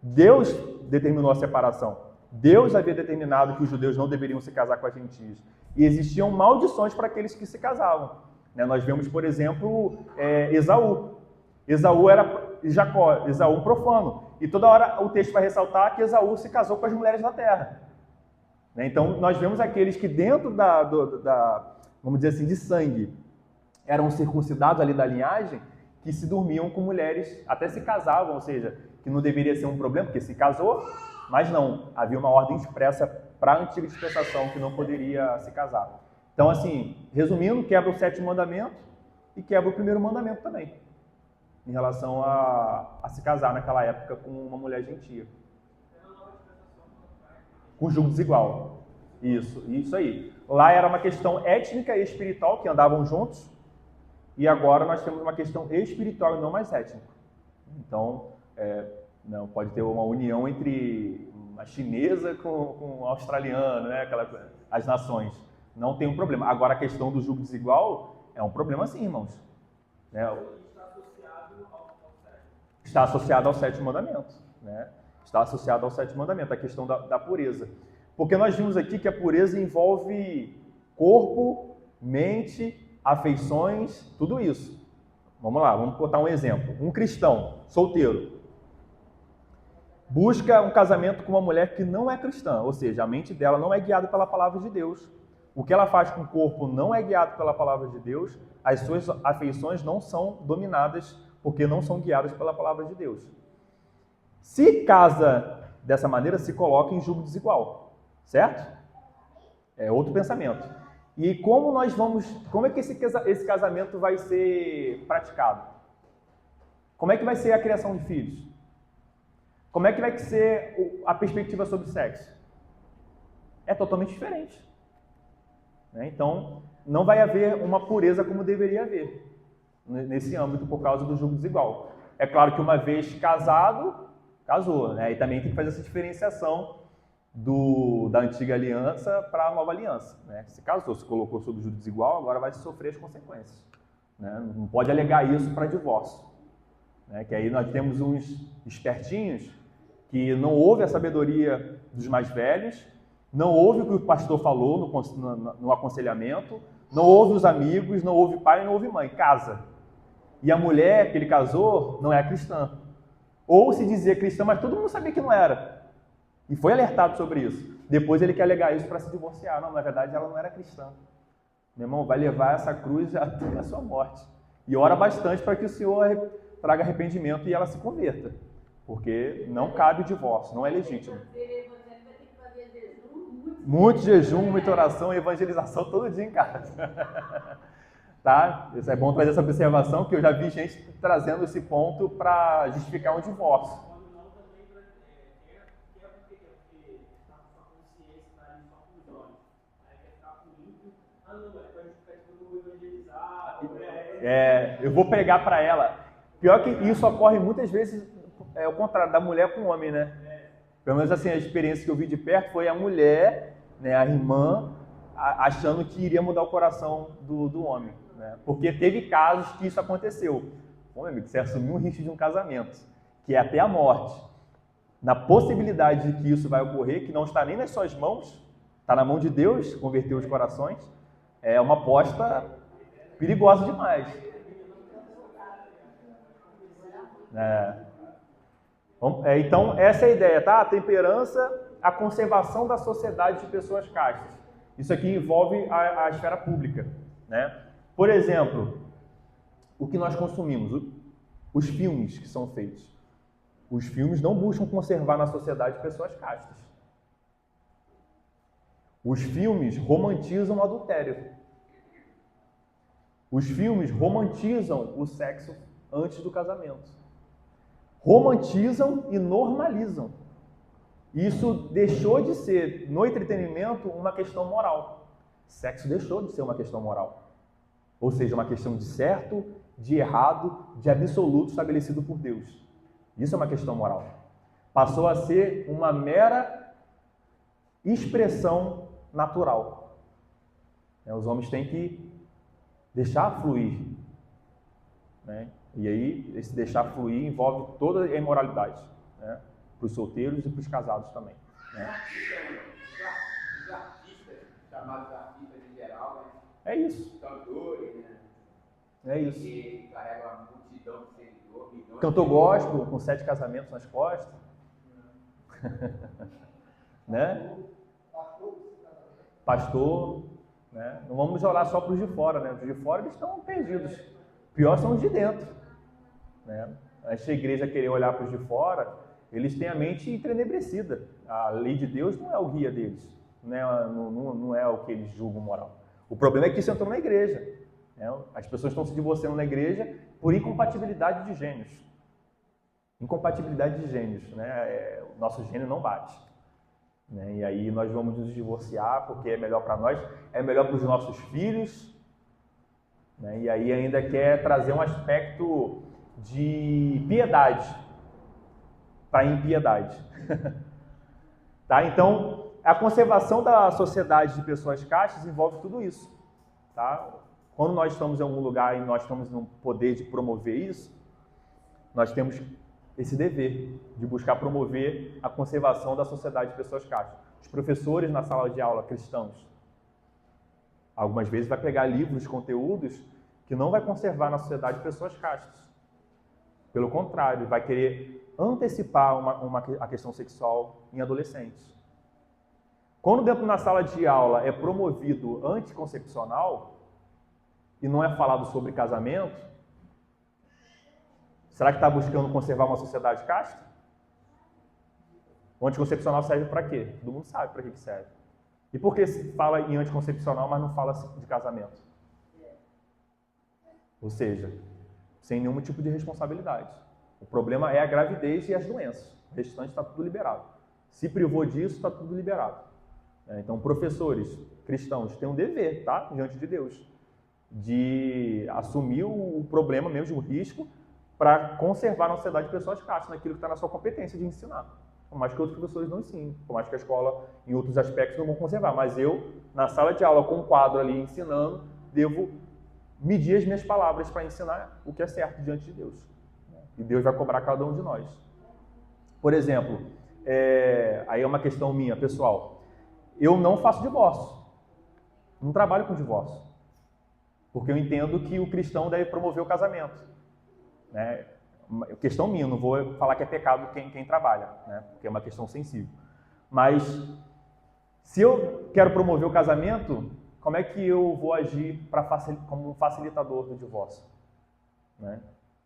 Deus determinou a separação. Deus havia determinado que os judeus não deveriam se casar com as gentios. E existiam maldições para aqueles que se casavam. Nós vemos, por exemplo, Esaú. Esaú era Jacó, Esaú profano. E toda hora o texto vai ressaltar que Esaú se casou com as mulheres da terra. Então, nós vemos aqueles que dentro vamos dizer assim, de sangue, eram circuncidados ali da linhagem, que se dormiam com mulheres, até se casavam, ou seja, que não deveria ser um problema, porque se casou, mas não, havia uma ordem expressa para a antiga dispensação que não poderia se casar. Então, assim, resumindo, quebra o sétimo mandamento e quebra o primeiro mandamento também, em relação a se casar naquela época com uma mulher gentia. Com julgo desigual. Isso aí. Lá era uma questão étnica e espiritual, que andavam juntos, e agora nós temos uma questão espiritual e não mais étnica. Então, não pode ter uma união entre a chinesa com o australiano, né? As nações. Não tem um problema. Agora, a questão do julgo desigual é um problema sim, irmãos. Né? Está associado ao sétimo mandamento. Né? Está associado ao sétimo mandamento, a questão da pureza. Porque nós vimos aqui que a pureza envolve corpo, mente, afeições, tudo isso. Vamos lá, vamos botar um exemplo. Um cristão, solteiro, busca um casamento com uma mulher que não é cristã, ou seja, a mente dela não é guiada pela palavra de Deus. O que ela faz com o corpo não é guiado pela palavra de Deus, as suas afeições não são dominadas porque não são guiadas pela palavra de Deus. Se casa dessa maneira, se coloca em julgo desigual, certo? É outro pensamento. E como é que esse casamento vai ser praticado? Como é que vai ser a criação de filhos? Como é que vai ser a perspectiva sobre sexo? É totalmente diferente. Então, não vai haver uma pureza como deveria haver nesse âmbito por causa do julgo desigual. É claro que uma vez casado, casou, né? E também tem que fazer essa diferenciação da antiga aliança para a nova aliança. Né? Se casou, se colocou sob julgo desigual, agora vai sofrer as consequências. Né? Não pode alegar isso para divórcio. Né? Que aí nós temos uns espertinhos que não ouvem a sabedoria dos mais velhos, não ouve o que o pastor falou no aconselhamento, não ouve os amigos, não ouve pai, não ouve mãe, casa. E a mulher que ele casou não é cristã. Ou se dizia cristã, mas todo mundo sabia que não era. E foi alertado sobre isso. Depois ele quer alegar isso para se divorciar. Não, na verdade ela não era cristã. Meu irmão, vai levar essa cruz até a sua morte. E ora bastante para que o Senhor traga arrependimento e ela se converta. Porque não cabe o divórcio, não é legítimo. Muito jejum, muita oração e evangelização todo dia em casa. Tá? Isso é bom trazer essa observação, que eu já vi gente trazendo esse ponto para justificar um divórcio. Eu vou pregar para ela. Pior que isso ocorre muitas vezes, é o contrário, da mulher com o homem, né? Pelo menos assim, a experiência que eu vi de perto foi a mulher, né, a irmã, achando que iria mudar o coração do homem. Né? Porque teve casos que isso aconteceu. Bom, meu amigo, você assumiu um risco de um casamento, que é até a morte. Na possibilidade de que isso vai ocorrer, que não está nem nas suas mãos, está na mão de Deus, converter os corações, é uma aposta perigosa demais. Então, essa é a ideia, tá? A temperança, a conservação da sociedade de pessoas castas. Isso aqui envolve a esfera pública, né? Por exemplo, o que nós consumimos, os filmes que são feitos. Os filmes não buscam conservar na sociedade pessoas castas. Os filmes romantizam o adultério. Os filmes romantizam o sexo antes do casamento. Romantizam e normalizam. Isso deixou de ser, no entretenimento, uma questão moral. Sexo deixou de ser uma questão moral. Ou seja, uma questão de certo, de errado, de absoluto estabelecido por Deus. Isso é uma questão moral. Passou a ser uma mera expressão natural. Os homens têm que deixar fluir. Né? E aí, esse deixar fluir envolve toda a imoralidade. Né? Para os solteiros e para os casados também. Né? Os artistas, chamados artistas em geral, né? É isso. Cantores, né? É isso. Que carregam uma multidão de seguidores, milhões. Cantor gospel, com 7 casamentos nas costas. Né? Pastor. Né? Não vamos olhar só para os de fora, né? Os de fora eles estão perdidos. Pior são os de dentro. Né? Antes da igreja querer olhar para os de fora, eles têm a mente entenebrecida. A lei de Deus não é o guia deles. Não é o que eles julgam moral. O problema é que isso entrou na igreja. Né? As pessoas estão se divorciando na igreja por incompatibilidade de gênios. Incompatibilidade de gênios. Né? O nosso gênio não bate. né? E aí nós vamos nos divorciar porque é melhor para nós, é melhor para os nossos filhos, né? E aí ainda quer trazer um aspecto de piedade para impiedade. Tá? Então, a conservação da sociedade de pessoas castas envolve tudo isso. Tá? Quando nós estamos em algum lugar e nós estamos no poder de promover isso, nós temos esse dever de buscar promover a conservação da sociedade de pessoas castas. Os professores na sala de aula cristãos, algumas vezes vai pegar livros, conteúdos que não vai conservar na sociedade pessoas castas. Pelo contrário, vai querer antecipar a questão sexual em adolescentes. Quando dentro da sala de aula é promovido anticoncepcional e não é falado sobre casamento, será que está buscando conservar uma sociedade casta? O anticoncepcional serve para quê? Todo mundo sabe para que serve. E por que se fala em anticoncepcional, mas não fala de casamento? Ou seja, sem nenhum tipo de responsabilidade. O problema é a gravidez e as doenças. O restante está tudo liberado. Se privou disso, está tudo liberado. Então, professores cristãos têm um dever, tá? Diante de Deus, de assumir o problema mesmo, o risco, para conservar na sociedade pessoas castas, naquilo que está na sua competência de ensinar. Por mais que outros professores não ensinem, por mais que a escola, em outros aspectos, não vão conservar. Mas eu, na sala de aula, com um quadro ali ensinando, devo medir as minhas palavras para ensinar o que é certo diante de Deus. E Deus vai cobrar cada um de nós. Por exemplo, aí é uma questão minha, pessoal. Eu não faço divórcio. Não trabalho com divórcio. Porque eu entendo que o cristão deve promover o casamento. Né? Questão minha, não vou falar que é pecado quem trabalha, né? Porque é uma questão sensível. Mas, se eu quero promover o casamento, como é que eu vou agir como um facilitador do divórcio? Né?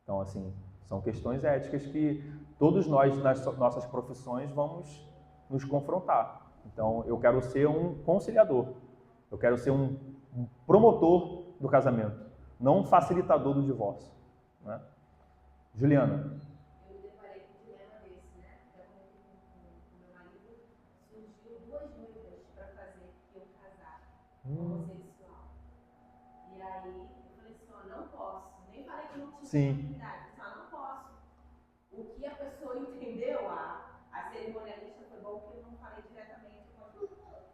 Então, assim, são questões éticas que todos nós, nas nossas profissões, vamos nos confrontar. Então, eu quero ser um conciliador. Eu quero ser um promotor do casamento, não um facilitador do divórcio. Né? Juliana. Eu deparei com um dilema desse, né? Eu comentei com meu marido, surgiu 2 noivas para fazer eu casar homossexual. E aí eu falei assim, ó, não posso. Nem falei que não tinha oportunidade, só não posso. O que a pessoa entendeu, a cerimonialista, foi bom que eu não falei diretamente.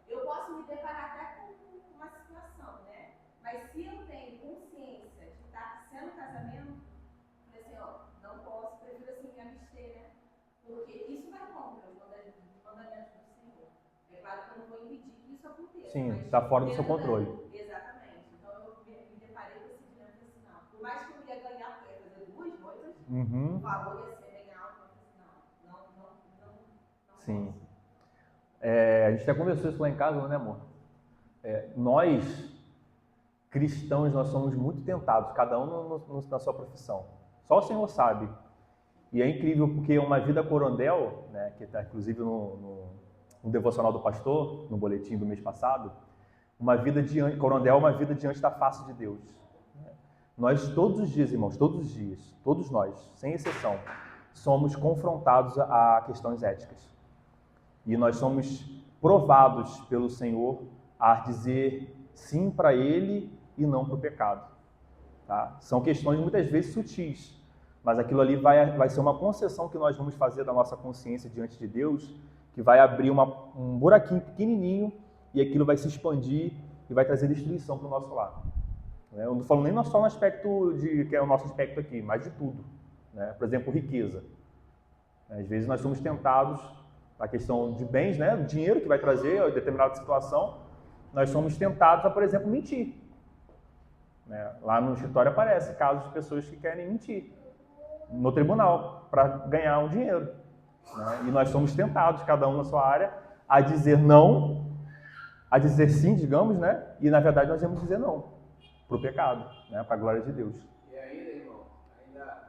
Eu posso me deparar até com uma situação, né? Mas se eu tenho consciência de estar sendo casamento, eu falei assim, ó, não posso, prefiro assim me abster, né? Porque isso vai contra os mandamentos do Senhor. É claro que eu não vou impedir que isso aconteça. Sim, está fora do seu controle. Exatamente. Então eu me deparei com esse dilema assim, não. Por mais que eu ia ganhar, porque eu ia fazer 2 noivas, o valor ia ser bem alto, eu falei assim, não. Sim. A gente até conversou isso lá em casa, né, amor? Nós, cristãos, nós somos muito tentados, cada um na sua profissão. Só o Senhor sabe. E é incrível porque uma vida corondel, né, que está inclusive no devocional do pastor, no boletim do mês passado, corondel é uma vida diante da face de Deus. Nós todos os dias, irmãos, todos os dias, todos nós, sem exceção, somos confrontados a questões éticas. E nós somos provados pelo Senhor a dizer sim para Ele e não para o pecado. Tá? São questões muitas vezes sutis, mas aquilo ali vai ser uma concessão que nós vamos fazer da nossa consciência diante de Deus, que vai abrir um buraquinho pequenininho e aquilo vai se expandir e vai trazer destruição para o nosso lado. Eu não falo nem só no aspecto que é o nosso aspecto aqui, mas de tudo. Né? Por exemplo, riqueza. Às vezes nós somos tentados, a questão de bens, né? O dinheiro que vai trazer a determinada situação, nós somos tentados a, por exemplo, mentir. Lá no escritório aparece casos de pessoas que querem mentir no tribunal para ganhar um dinheiro. Né? E nós somos tentados, cada um na sua área, a dizer não, a dizer sim, digamos, né? E na verdade nós devemos dizer não para o pecado, né? Para a glória de Deus. E ainda, irmão,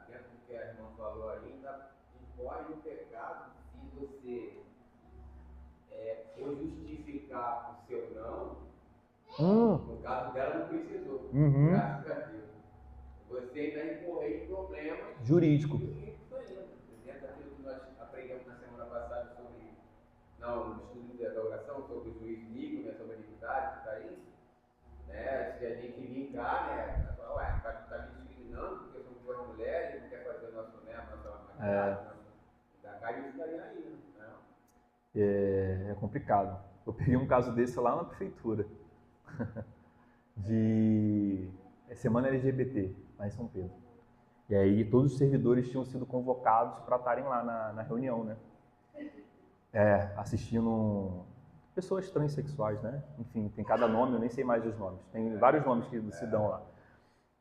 dentro do que a irmã falou ali, ainda incorre o pecado se você for justificar o seu não. No caso dela não precisou, graças a Deus. Você ainda incorrer em problemas jurídico. Dentro daquilo que nós aprendemos na semana passada sobre não, no estudo da oração sobre o juiz níquel, né, sobre a iniquidade que está aí, né, se a gente vir cá, né, ué, tá me discriminando porque eu sou duas mulheres, não quer fazer nossa maquiagem, da casa isso daí aí, né? É complicado. Eu peguei um caso desse lá na prefeitura, de Semana LGBT, lá em São Pedro. E aí todos os servidores tinham sido convocados para estarem lá na reunião, né? Assistindo pessoas transexuais, né? Enfim, tem cada nome, eu nem sei mais os nomes. Tem vários nomes que se dão lá.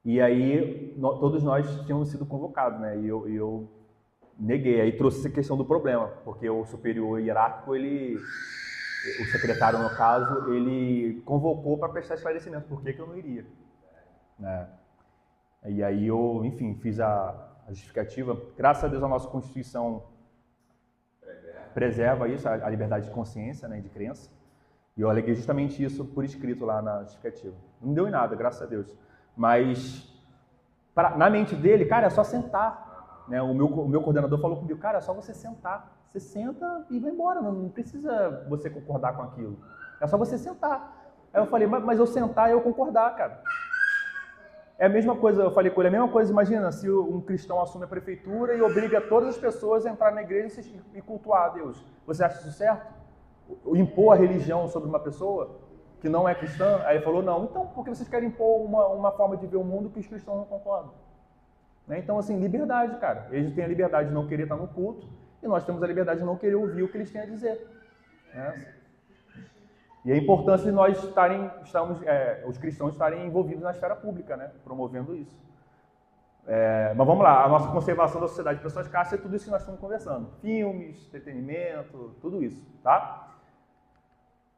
E aí todos nós tínhamos sido convocados, né? E eu neguei. Aí trouxe essa questão do problema, porque o superior hierárquico, o secretário, no caso, ele convocou para prestar esclarecimento por que eu não iria, né? E aí eu, enfim, fiz a justificativa. Graças a Deus a nossa Constituição preserva isso, a liberdade de consciência, né, de crença. E eu aleguei justamente isso por escrito lá na justificativa. Não deu em nada, graças a Deus. Mas na mente dele, cara, é só sentar, né? O meu coordenador falou comigo, cara, é só você sentar. Você senta e vai embora, não precisa você concordar com aquilo. É só você sentar. Aí eu falei, mas eu sentar e eu concordar, cara. É a mesma coisa, eu falei com ele, a mesma coisa, imagina se um cristão assume a prefeitura e obriga todas as pessoas a entrar na igreja e cultuar a Deus. Você acha isso certo? Impor a religião sobre uma pessoa que não é cristã? Aí ele falou, não. Então, por que vocês querem impor uma forma de ver o mundo que os cristãos não concordam? Né? Então, assim, liberdade, cara. Eles têm a liberdade de não querer estar no culto e nós temos a liberdade de não querer ouvir o que eles têm a dizer. Né? E a importância de nós os cristãos estarem envolvidos na esfera pública, né? Promovendo isso. Mas vamos lá, a nossa conservação da sociedade de pessoas caças é tudo isso que nós estamos conversando. Filmes, entretenimento, tudo isso, tá?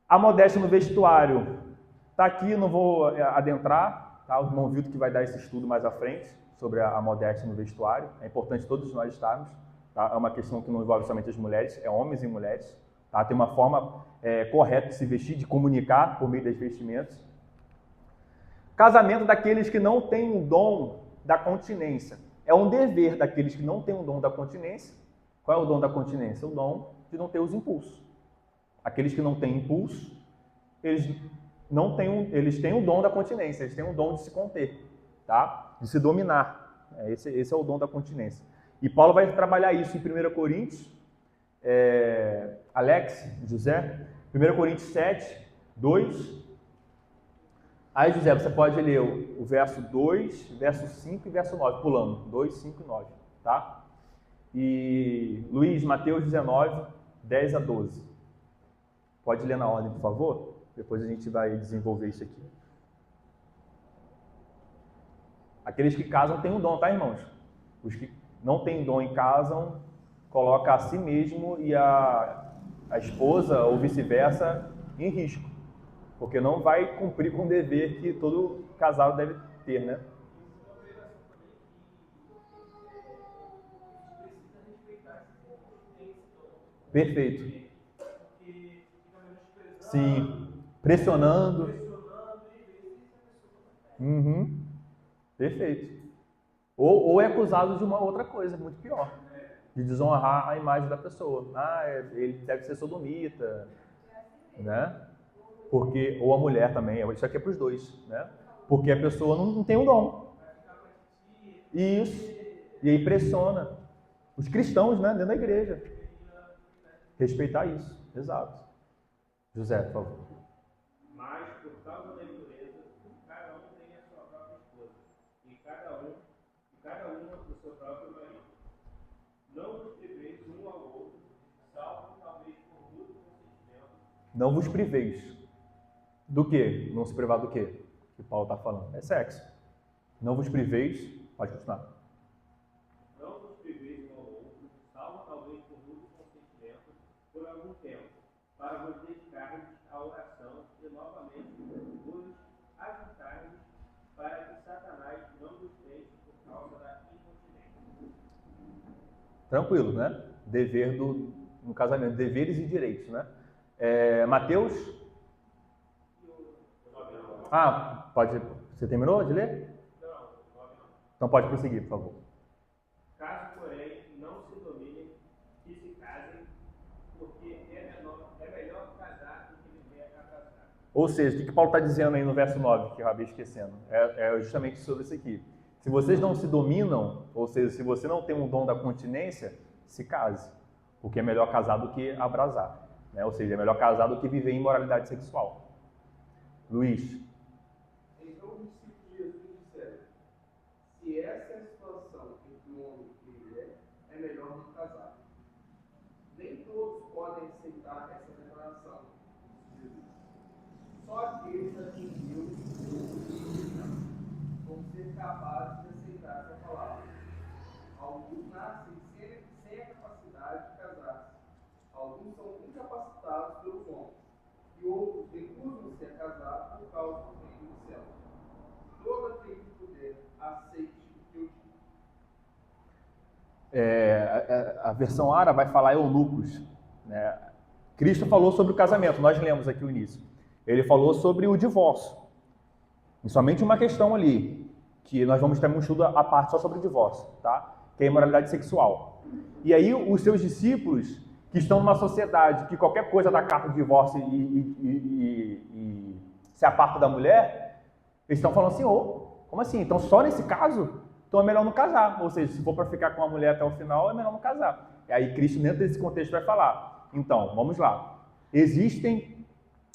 A modéstia no vestuário está aqui, não vou adentrar, tá? O irmão Vitor que vai dar esse estudo mais à frente sobre a modéstia no vestuário. É importante todos nós estarmos, tá? É uma questão que não envolve somente as mulheres, é homens e mulheres. Tá? Tem uma forma correta de se vestir, de comunicar por meio das vestimentas. Casamento daqueles que não têm o dom da continência. É um dever daqueles que não têm o dom da continência. Qual é o dom da continência? O dom de não ter os impulsos. Aqueles que não têm impulso, eles têm o dom da continência, eles têm o dom de se conter, tá? De se dominar. Esse é o dom da continência. E Paulo vai trabalhar isso em 1 Coríntios, Alex, José, 1 Coríntios 7, 2. Aí, José, você pode ler o verso 2, verso 5 e verso 9, pulando. 2, 5 e 9, tá? E Luiz, Mateus 19, 10 a 12. Pode ler na ordem, por favor? Depois a gente vai desenvolver isso aqui. Aqueles que casam têm um dom, tá, irmãos? Os que não têm dom e casam, coloca a si mesmo e a esposa, ou vice-versa, em risco. Porque não vai cumprir com o dever que todo casal deve ter, né? Perfeito. Sim. Pressionando. Uhum. Perfeito. Ou é acusado de uma outra coisa, muito pior. De desonrar a imagem da pessoa. Ele deve ser sodomita, né? Porque, ou a mulher também, isso aqui é para os dois, né? Porque a pessoa não tem um dom. Isso. E aí pressiona os cristãos, né, dentro da igreja. Respeitar isso, exato. José, por favor. Mas, por causa da impureza, cada um tem a sua própria esposa, e cada uma o seu próprio marido. Não vos priveis um ao outro, salvo talvez por mútuo consentimento. Não vos priveis. Do quê? Não se privar do quê? Que Paulo está falando. É sexo. Não vos priveis. Pode continuar. Não vos priveis um ao outro, salvo talvez por mútuo consentimento, por algum tempo, para vos dedicarem à oração e novamente vos ajuntarem para que Satanás não vos tente por causa da incontinência. Tranquilo, né? Dever no casamento. Deveres e direitos, né? Mateus? Pode. Você terminou de ler? Não. Então pode prosseguir, por favor. Caso, porém, não se dominem e se casem, porque é Ou seja, o que Paulo está dizendo aí no verso 9, que eu acabei esquecendo? É justamente sobre isso aqui. Se vocês não se dominam, ou seja, se você não tem um dom da continência, se case. Porque é melhor casar do que abrasar. Né? Ou seja, é melhor casar do que viver em imoralidade sexual. Luiz. Então, os discípulos de Jesus disseram: se essa é a situação entre um homem e uma mulher, é melhor não casar. Nem todos podem aceitar essa declaração de Jesus. Só aqueles a quem Deus vão ser capazes de aceitar essa palavra. Alguns nascem sem a capacidade de casar-se. Alguns são incapacitados pelos homens. E outros recusam-se a casar por causa do reino do céu. Todo aquele que puder, aceite o que eu digo. A versão Ara vai falar eunucos. Né? Cristo falou sobre o casamento, nós lemos aqui o início. Ele falou sobre o divórcio. E somente uma questão ali, que nós vamos ter um estudo à parte só sobre o divórcio, tá? Que é a imoralidade sexual. E aí os seus discípulos, que estão numa sociedade que qualquer coisa dá carta de divórcio e se aparta da mulher, eles estão falando assim, como assim? Então só nesse caso? Então é melhor não casar. Ou seja, se for para ficar com a mulher até o final, é melhor não casar. E aí Cristo, dentro desse contexto, vai falar. Então, vamos lá. Existem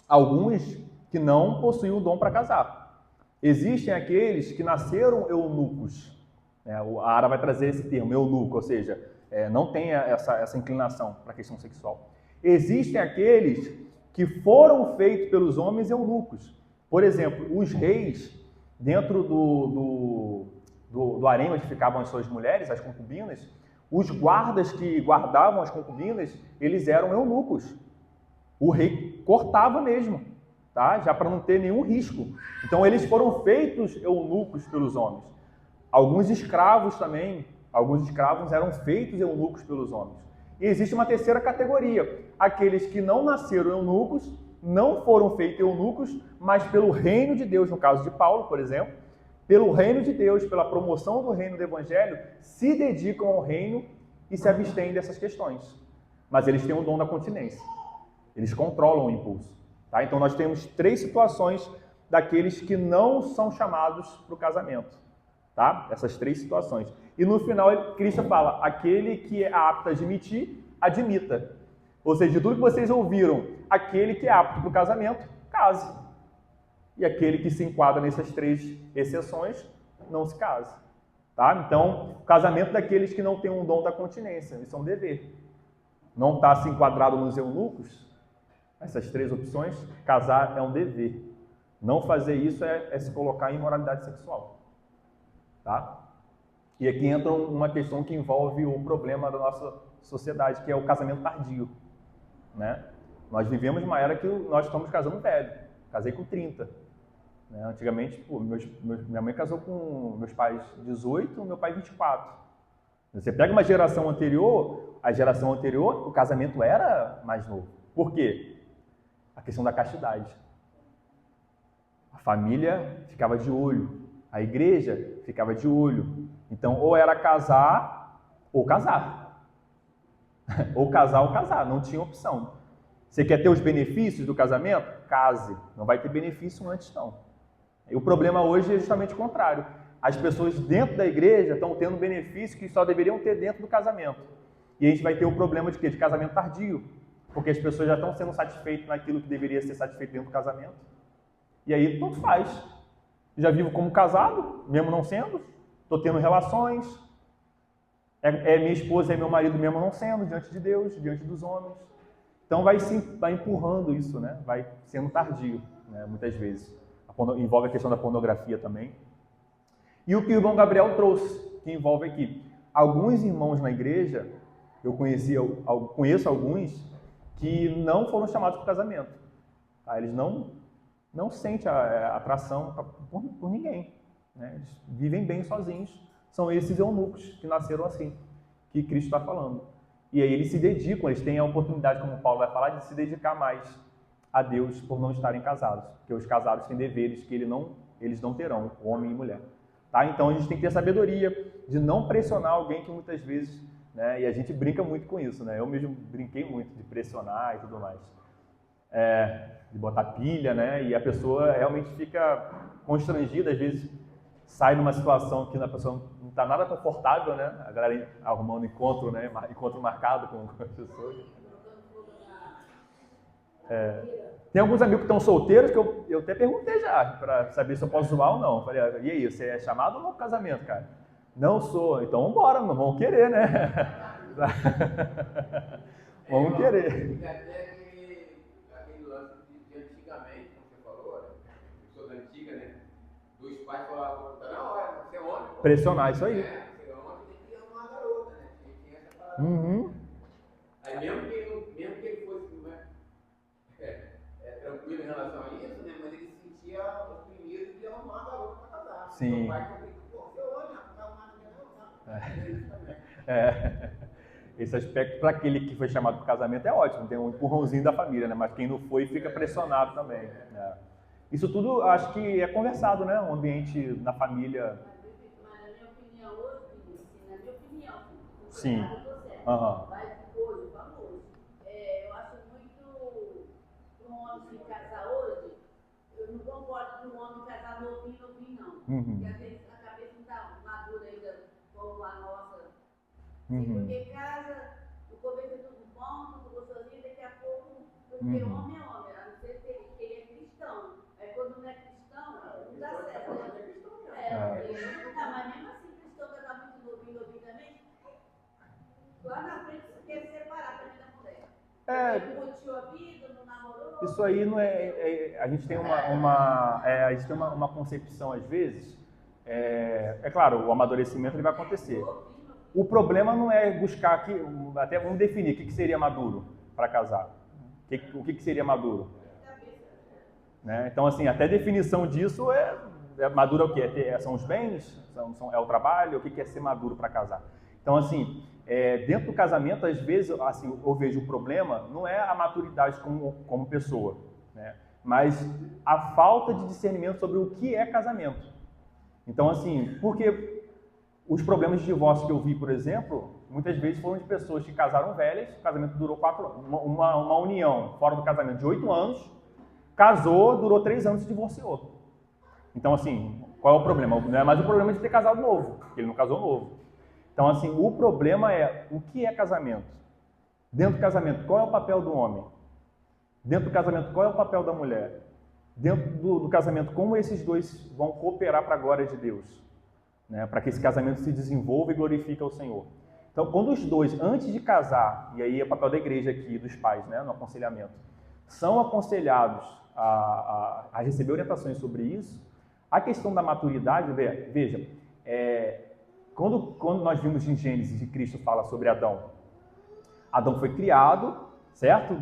alguns que não possuem o dom para casar. Existem aqueles que nasceram eunucos. A Ara vai trazer esse termo, eunuco, ou seja, não tem essa inclinação para a questão sexual. Existem aqueles que foram feitos pelos homens eunucos. Por exemplo, os reis, dentro do harém onde ficavam as suas mulheres, as concubinas, os guardas que guardavam as concubinas, eles eram eunucos. O rei cortava mesmo, tá? Já para não ter nenhum risco. Então eles foram feitos eunucos pelos homens. Alguns escravos também, alguns escravos eram feitos eunucos pelos homens. E existe uma terceira categoria, aqueles que não nasceram eunucos, não foram feitos eunucos, mas pelo reino de Deus, no caso de Paulo, por exemplo, pelo reino de Deus, pela promoção do reino do Evangelho, se dedicam ao reino e se abstêm dessas questões. Mas eles têm o dom da continência. Eles controlam o impulso. Tá? Então nós temos 3 situações daqueles que não são chamados para o casamento. Tá? Essas 3 situações. E no final, Cristo fala, aquele que é apto a admitir, admita. Ou seja, de tudo que vocês ouviram, aquele que é apto para o casamento, case. E aquele que se enquadra nessas 3 exceções, não se case. Tá? Então, o casamento daqueles que não têm um dom da continência, isso é um dever. Não está se enquadrado nos eunucos, essas 3 opções, casar é um dever. Não fazer isso é se colocar em imoralidade sexual. Tá? E aqui entra uma questão que envolve o problema da nossa sociedade, que é o casamento tardio. Né? Nós vivemos uma era que nós estamos casando velho. Casei com 30. Né? Antigamente, minha mãe casou com meus pais 18, meu pai 24. Você pega uma geração anterior, o casamento era mais novo. Por quê? A questão da castidade. A família ficava de olho. A igreja ficava de olho. Então, ou era casar ou casar. Ou casar ou casar. Não tinha opção. Você quer ter os benefícios do casamento? Case. Não vai ter benefício antes, não. E o problema hoje é justamente o contrário. As pessoas dentro da igreja estão tendo benefícios que só deveriam ter dentro do casamento. E a gente vai ter o problema de quê? De casamento tardio. Porque as pessoas já estão sendo satisfeitas naquilo que deveria ser satisfeito dentro do casamento. E aí, tanto faz. Já vivo como casado, mesmo não sendo. Estou tendo relações. Minha esposa e meu marido mesmo não sendo, diante de Deus, diante dos homens. Então vai empurrando isso, né? Vai sendo tardio, né? Muitas vezes. Envolve a questão da pornografia também. E o que o irmão Gabriel trouxe, que envolve aqui. Alguns irmãos na igreja, eu conheço alguns, que não foram chamados para o casamento. Tá? Eles não sentem a atração por ninguém. Né? Eles vivem bem sozinhos. São esses eunucos que nasceram assim, que Cristo está falando. E aí eles se dedicam, eles têm a oportunidade, como Paulo vai falar, de se dedicar mais a Deus por não estarem casados. Porque os casados têm deveres que eles não terão, homem e mulher. Tá? Então a gente tem que ter sabedoria de não pressionar alguém que muitas vezes, né, e a gente brinca muito com isso, né? Eu mesmo brinquei muito de pressionar e tudo mais. de botar pilha, né? E a pessoa realmente fica constrangida, às vezes sai numa situação que a pessoa não está nada confortável, né? A galera arrumando encontro, né? Encontro marcado com as pessoas. Tem alguns amigos que estão solteiros que eu até perguntei já, para saber se eu posso zoar ou não. Falei, e aí, você é chamado ou não para casamento, cara? Não sou. Então vamos embora, não vamos querer, né? Vamos querer. Aquele lance de antigamente, como você falou, eu sou da antiga, né? Dos pais falavam, tá na hora, você é homem. Pô. Pressionar, isso aí. Você é homem, tem que arrumar uma garota, né? Tinha essa parada. Aí mesmo que ele fosse tranquilo em relação a isso, né? Mas ele se sentia oprimido de arrumar uma garota para casar. Sim. Meu pai falou, pô, você é homem, não vai arrumar ninguém não, tá? Esse aspecto, para aquele que foi chamado para casamento, é ótimo, tem um empurrãozinho da família, né? Mas quem não foi fica pressionado também. Né? Isso tudo, acho que é conversado, né? O ambiente na família. Mas na minha opinião, hoje, na minha opinião, Sim. Mas hoje, vamos hoje. Eu acho muito para um homem se casar hoje, eu não concordo de um homem casar novinho, não. Porque às vezes a cabeça não está madura ainda como a nossa. Porque casa, no começo é tudo bom, tudo gostosinho, daqui a pouco, porque homem é homem, a não ser que ele é cristão. Aí quando não é cristão, não dá certo. Mas mesmo assim, cristão que está muito novinho também, lá na frente você quer separar também da mulher. Não curtiu a vida, não namorou. Isso aí não a gente tem a gente tem uma concepção às vezes. É claro, o amadurecimento ele vai acontecer. O problema não é buscar aqui, até vamos definir o que seria maduro para casar. O que seria maduro? Né? Então, assim, até a definição disso maduro é o quê? São os bens? É o trabalho? O que é ser maduro para casar? Então, assim, dentro do casamento, às vezes, assim, eu vejo o problema não é a maturidade como pessoa, né? Mas a falta de discernimento sobre o que é casamento. Então, assim, porque os problemas de divórcio que eu vi, por exemplo, muitas vezes foram de pessoas que casaram velhas, o casamento durou 4 anos, uma união fora do casamento de 8 anos, casou, durou 3 anos e se divorciou. Então, assim, qual é o problema? Não é mais o problema de ter casado novo, porque ele não casou novo. Então, assim, o problema é o que é casamento? Dentro do casamento, qual é o papel do homem? Dentro do casamento, qual é o papel da mulher? Dentro do casamento, como esses dois vão cooperar para a glória de Deus? Né, para que esse casamento se desenvolva e glorifique ao Senhor. Então, quando os dois, antes de casar, e aí é o papel da igreja aqui, dos pais, né, no aconselhamento, são aconselhados a receber orientações sobre isso, a questão da maturidade, veja, quando nós vimos em Gênesis, Cristo fala sobre Adão. Adão foi criado, certo?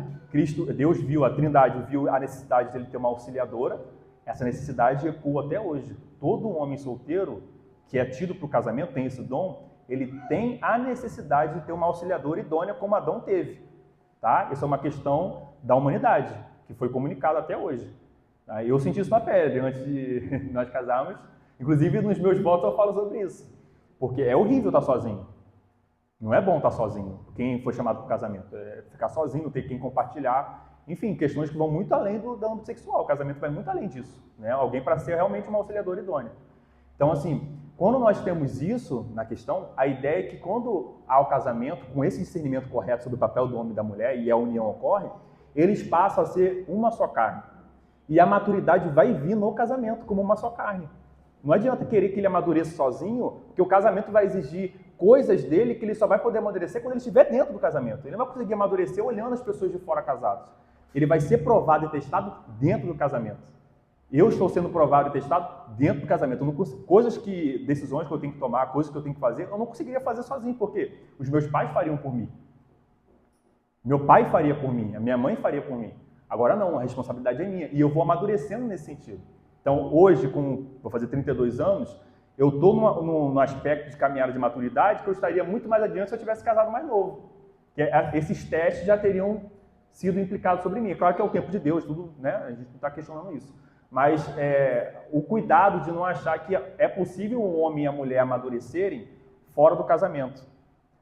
Deus viu, a Trindade viu a necessidade dele ter uma auxiliadora, essa necessidade ecoa até hoje. Todo homem solteiro que é tido para o casamento, tem esse dom, ele tem a necessidade de ter uma auxiliadora idônea como Adão teve. Tá? Isso é uma questão da humanidade, que foi comunicada até hoje. Eu senti isso na pele antes de nós casarmos. Inclusive, nos meus votos eu falo sobre isso. Porque é horrível estar sozinho. Não é bom estar sozinho, quem foi chamado para o casamento. É ficar sozinho, ter quem compartilhar. Enfim, questões que vão muito além do âmbito sexual. O casamento vai muito além disso. Né? Alguém para ser realmente uma auxiliadora idônea. Então, assim, quando nós temos isso na questão, a ideia é que quando há o casamento, com esse discernimento correto sobre o papel do homem e da mulher, e a união ocorre, eles passam a ser uma só carne. E a maturidade vai vir no casamento como uma só carne. Não adianta querer que ele amadureça sozinho, porque o casamento vai exigir coisas dele que ele só vai poder amadurecer quando ele estiver dentro do casamento. Ele não vai conseguir amadurecer olhando as pessoas de fora casadas. Ele vai ser provado e testado dentro do casamento. Eu estou sendo provado e testado dentro do casamento. Decisões que eu tenho que tomar, coisas que eu tenho que fazer, eu não conseguiria fazer sozinho, porque os meus pais fariam por mim. Meu pai faria por mim, a minha mãe faria por mim. Agora não, a responsabilidade é minha. E eu vou amadurecendo nesse sentido. Então, hoje, vou fazer 32 anos, eu estou num aspecto de caminhada de maturidade que eu estaria muito mais adiante se eu tivesse casado mais novo. Esses testes já teriam sido implicados sobre mim. Claro que é o tempo de Deus, tudo, né? A gente não está questionando isso. Mas o cuidado de não achar que é possível um homem e a mulher amadurecerem fora do casamento.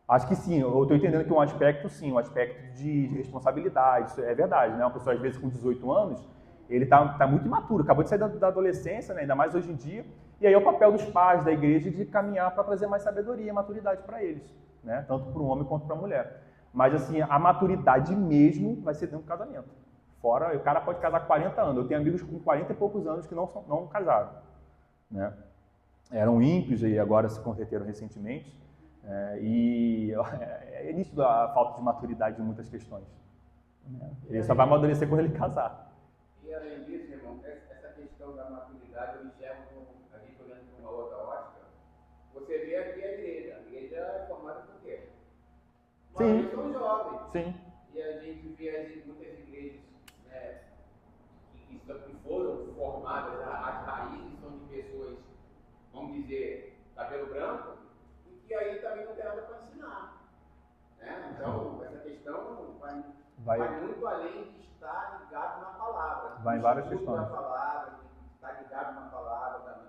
Acho que sim, eu estou entendendo que um aspecto, sim, um aspecto de responsabilidade, isso é verdade, né? Uma pessoa, às vezes, com 18 anos, ele tá muito imaturo, acabou de sair da adolescência, né? Ainda mais hoje em dia, e aí é o papel dos pais, da igreja, de caminhar para trazer mais sabedoria e maturidade para eles, né? Tanto para o homem quanto para a mulher. Mas, assim, a maturidade mesmo vai ser dentro do casamento. Fora, o cara pode casar com 40 anos, eu tenho amigos com 40 e poucos anos que não casaram, né? Eram ímpios e agora se converteram recentemente. E é nítido a falta de maturidade em muitas questões. Ele só vai amadurecer quando ele casar. E além disso, irmão, essa questão da maturidade eu enxergo a gente olhando por uma outra ótica. Você vê aqui a igreja é formada por quê? Sim. São jovens. Sim. E a gente vê muitas igrejas, né, que foram formadas, as raízes são de pessoas, vamos dizer, cabelo branco, e que aí também não tem nada para ensinar. Né? Então, essa questão vai muito além de estar ligado na palavra. Vai em várias questões. Na palavra, de estar ligado na palavra,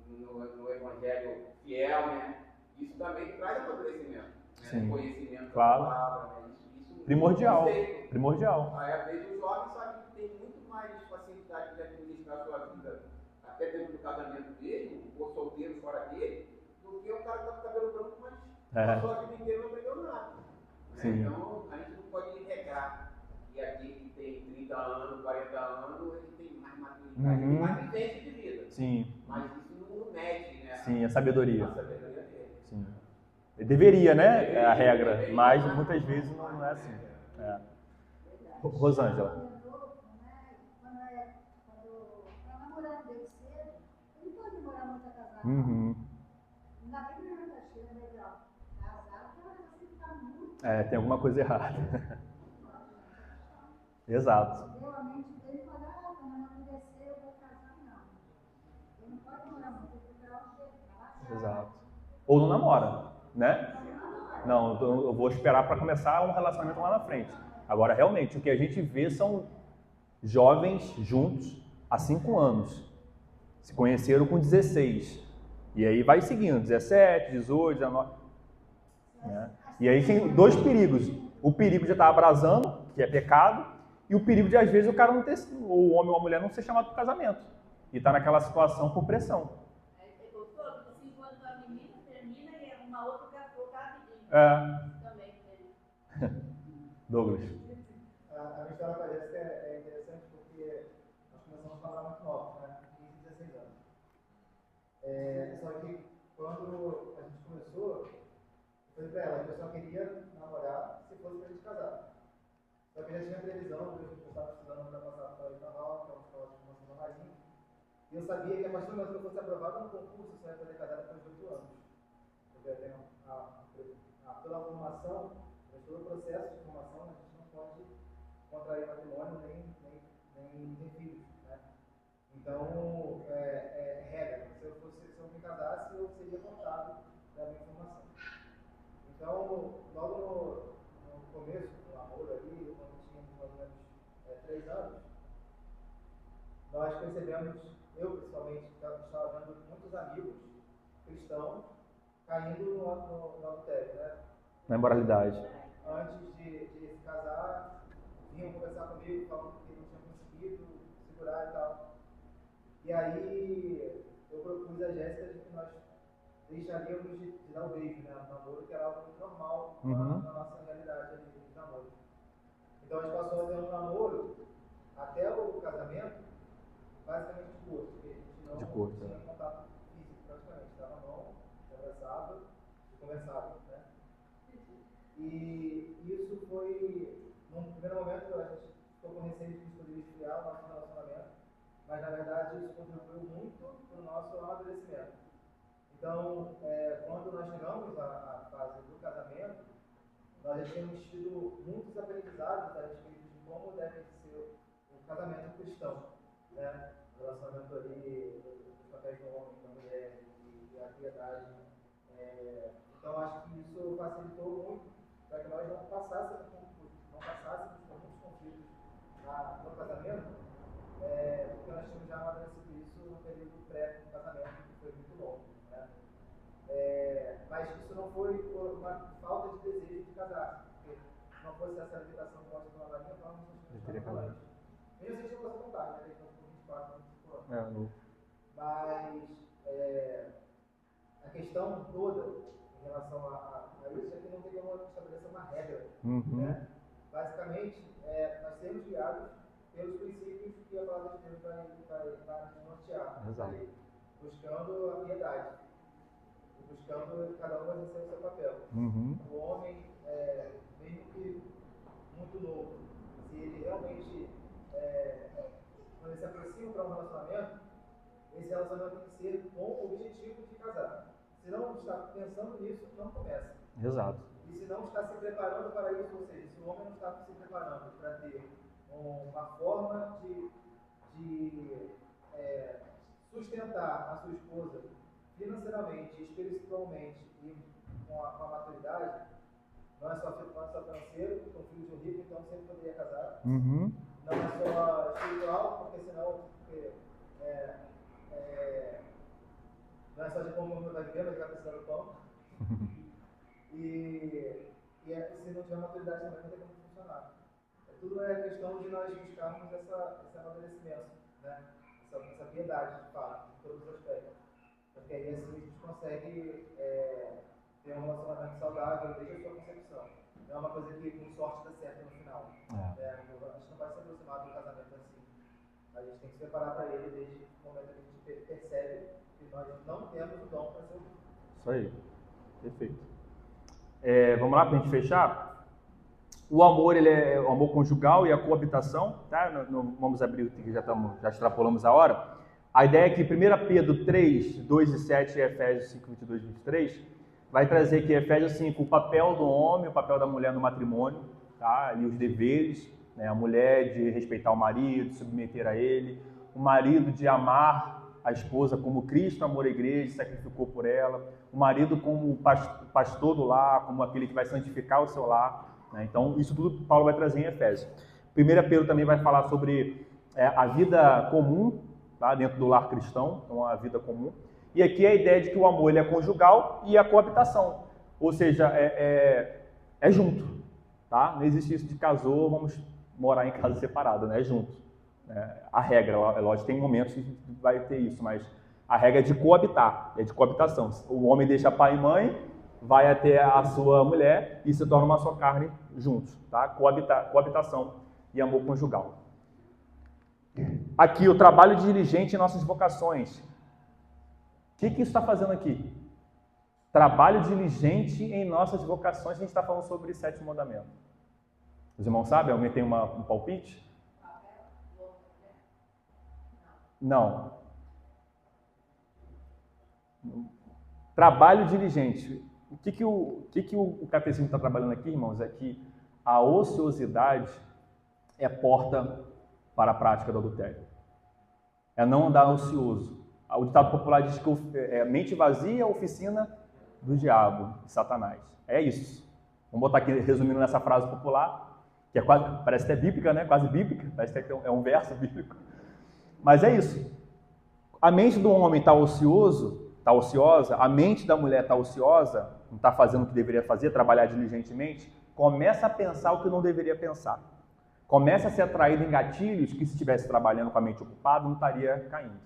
no evangelho fiel, né? Isso também traz amadurecimento, né? Conhecimento claro. da palavra, né? Isso primordial. Primordial. Aí, às vezes, o jovem sabe que tem muito mais facilidade de administrar a sua vida, até dentro do casamento dele, ou solteiro fora dele, do que o cara que está com cabelo branco, mas a sua vida inteira não aprendeu nada. Né? Então, a gente não pode negar que aquele que tem 30 anos, 40 anos, ele tem mais maturidade, ele tem mais vivência de vida. Sim. Mas isso não mede, né? Sim, a sabedoria. A sabedoria dele. Sim. Deveria, né? É a regra, mas muitas vezes não é assim. Rosângela. Tem alguma coisa errada. Exato. Exato. Ou não namora, né? Não, eu vou esperar para começar um relacionamento lá na frente. Agora, realmente, o que a gente vê são jovens juntos há 5 anos. Se conheceram com 16. E aí vai seguindo, 17, 18, 19. Né? E aí tem 2 perigos. O perigo de estar abrasando, que é pecado, e o perigo de, às vezes, o cara não ter, ou o homem ou a mulher não ser chamado para o casamento. E estar naquela situação por pressão. Também. Douglas. A minha história com a Jéssica é interessante porque nós começamos a namorar muito novos, né? 15, 16 anos. Só que quando a gente começou, eu falei pra ela que eu só queria namorar se fosse pra gente casar. Só que já tinha previsão, eu estava estudando para passar para o Itaval, que é uma escola de formação da Marinha. E eu sabia que a partir do momento que eu fosse aprovado no concurso, eu só ia poder casar depois de 8 anos. Porque eu tenho toda a formação, todo o processo de formação, a gente não pode contrair matrimônio nem ter filhos, né? Então, regra. Se eu me casasse, eu seria cortado da minha formação. Então, logo no começo do namoro ali, quando tínhamos mais ou menos 3 anos, nós percebemos, eu principalmente, estava vendo muitos amigos cristãos caindo no adultério, né? Na imoralidade. Antes de se casar, vinham conversar comigo, falando que não tinha conseguido segurar e tal. E aí, eu propus a Jéssica de que nós deixaríamos de dar o beijo, né, no namoro, que era algo muito normal na nossa realidade de namoro. Então, a gente passou a ter um namoro até o casamento, basicamente de curso, porque a gente não tinha contato físico praticamente, dava a mão, se abraçava e conversava, né? E isso foi, num primeiro momento, a gente ficou com receio de que isso poderia esfriar o nosso relacionamento, mas na verdade isso contribuiu muito para o nosso amadurecimento. Então, quando nós chegamos à fase do casamento, nós já tínhamos tido muitos aprendizados a respeito de como deve ser o casamento cristão, né? O relacionamento ali, dos papéis do homem, da mulher e a piedade. Então, acho que isso facilitou muito para que nós não passássemos por muitos conflitos no casamento, porque nós tínhamos já amadurecido isso no período pré-casamento, que foi muito longo, né? Mas isso não foi por uma falta de desejo de casar. Porque se não fosse essa limitação que nós estamos falando, Eu teria casado. Mesmo se a gente não fosse contar, né? Então, com 24, 25 anos. Mas a questão toda em relação a isso é que não tem como estabelecer uma regra. Né? Basicamente, nós sermos guiados pelos princípios que a palavra de Deus vai nos nortear. Exato. Buscando a piedade. E buscando cada um exercer o seu papel. O homem, mesmo que muito novo, se ele realmente, quando ele se aproxima para um relacionamento, esse relacionamento tem que ser com o objetivo de casar. Se não está pensando nisso, não começa. Exato. E se não está se preparando para isso, ou seja, se o homem não está se preparando para ter uma forma de sustentar a sua esposa financeiramente, espiritualmente e com a maturidade, não é só financeiro, sou filho de um rico, então sempre poderia casar. Não é só espiritual, porque senão não é só de como vai viver, mas vai precisar do pão. E se não tiver maturidade também não tem como funcionar. Tudo é questão de nós buscarmos esse amadurecimento, né? Essa piedade, de fato, em todos os aspectos. Porque aí assim a gente consegue ter um relacionamento saudável desde a sua concepção. Não é uma coisa que com sorte dá certo no final. A gente não vai se aproximar do casamento assim. A gente tem que se preparar para ele desde o momento que a gente percebe que nós não temos o dom para ser o filho. Isso aí. Perfeito. Vamos lá para a gente fechar? O amor, ele é o amor conjugal e a coabitação, tá? Não vamos abrir o que já extrapolamos a hora. A ideia é que 1 Pedro 3, 2 e 7 e Efésios 5, 22 e 23 vai trazer que Efésios 5, o papel do homem, o papel da mulher no matrimônio, tá? Ali os deveres, né? A mulher de respeitar o marido, submeter a ele, o marido de amar a esposa como Cristo amou a igreja, sacrificou por ela, o marido como pastor do lar, como aquele que vai santificar o seu lar, né? Então isso tudo Paulo vai trazer em Efésios. 1 Pedro também vai falar sobre a vida comum, tá? Dentro do lar cristão, então a vida comum. E aqui a ideia de que o amor ele é conjugal e a coabitação, ou seja, é junto, tá? Não existe isso de casou, vamos morar em casa separada, né? É junto. A regra, é lógico, tem momentos que vai ter isso, mas a regra é de coabitar, é de coabitação. O homem deixa pai e mãe, vai até a sua mulher e se torna uma só carne juntos, tá? Coabitação e amor conjugal. Aqui, o trabalho diligente em nossas vocações. O que isso está fazendo aqui? Trabalho diligente em nossas vocações, a gente está falando sobre 7º mandamento. Os irmãos sabem? Alguém tem um palpite? Não. Trabalho diligente. O que o catecismo está trabalhando aqui, irmãos, é que a ociosidade é porta para a prática do adultério. É não andar ocioso. O ditado popular diz que mente vazia é a oficina do diabo, de Satanás. É isso. Vamos botar aqui, resumindo nessa frase popular, que parece até bíblica, né? Quase bíblica, parece até que é um verso bíblico. Mas é isso. A mente do homem está ociosa, a mente da mulher está ociosa, não está fazendo o que deveria fazer, trabalhar diligentemente, começa a pensar o que não deveria pensar. Começa a ser atraído em gatilhos que, se estivesse trabalhando com a mente ocupada, não estaria caindo.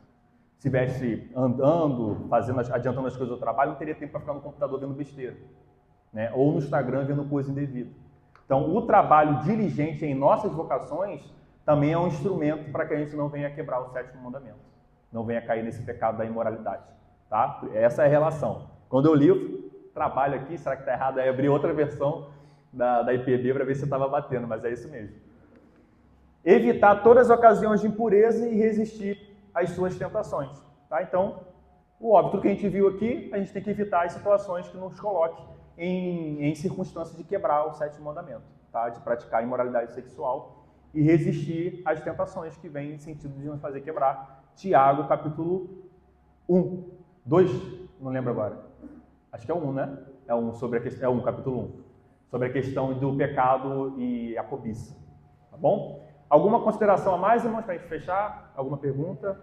Se estivesse andando, adiantando as coisas do trabalho, não teria tempo para ficar no computador vendo besteira, né? Ou no Instagram vendo coisa indevida. Então, o trabalho diligente em nossas vocações também é um instrumento para que a gente não venha quebrar o 7º mandamento, não venha cair nesse pecado da imoralidade, tá? Essa é a relação. Quando eu li o trabalho aqui, será que está errado? Aí abri outra versão da IPB para ver se estava batendo, mas é isso mesmo. Evitar todas as ocasiões de impureza e resistir às suas tentações, tá? Então, o óbvio, tudo que a gente viu aqui, a gente tem que evitar as situações que nos coloquem em circunstâncias de quebrar o 7º mandamento, tá? De praticar a imoralidade sexual e resistir às tentações que vêm em sentido de nos fazer quebrar. Tiago, capítulo 1, 2, não lembro agora. Acho que é o 1, né? É o capítulo 1, sobre a questão do pecado e a cobiça, tá bom? Alguma consideração a mais, irmãos, para a gente fechar? Alguma pergunta?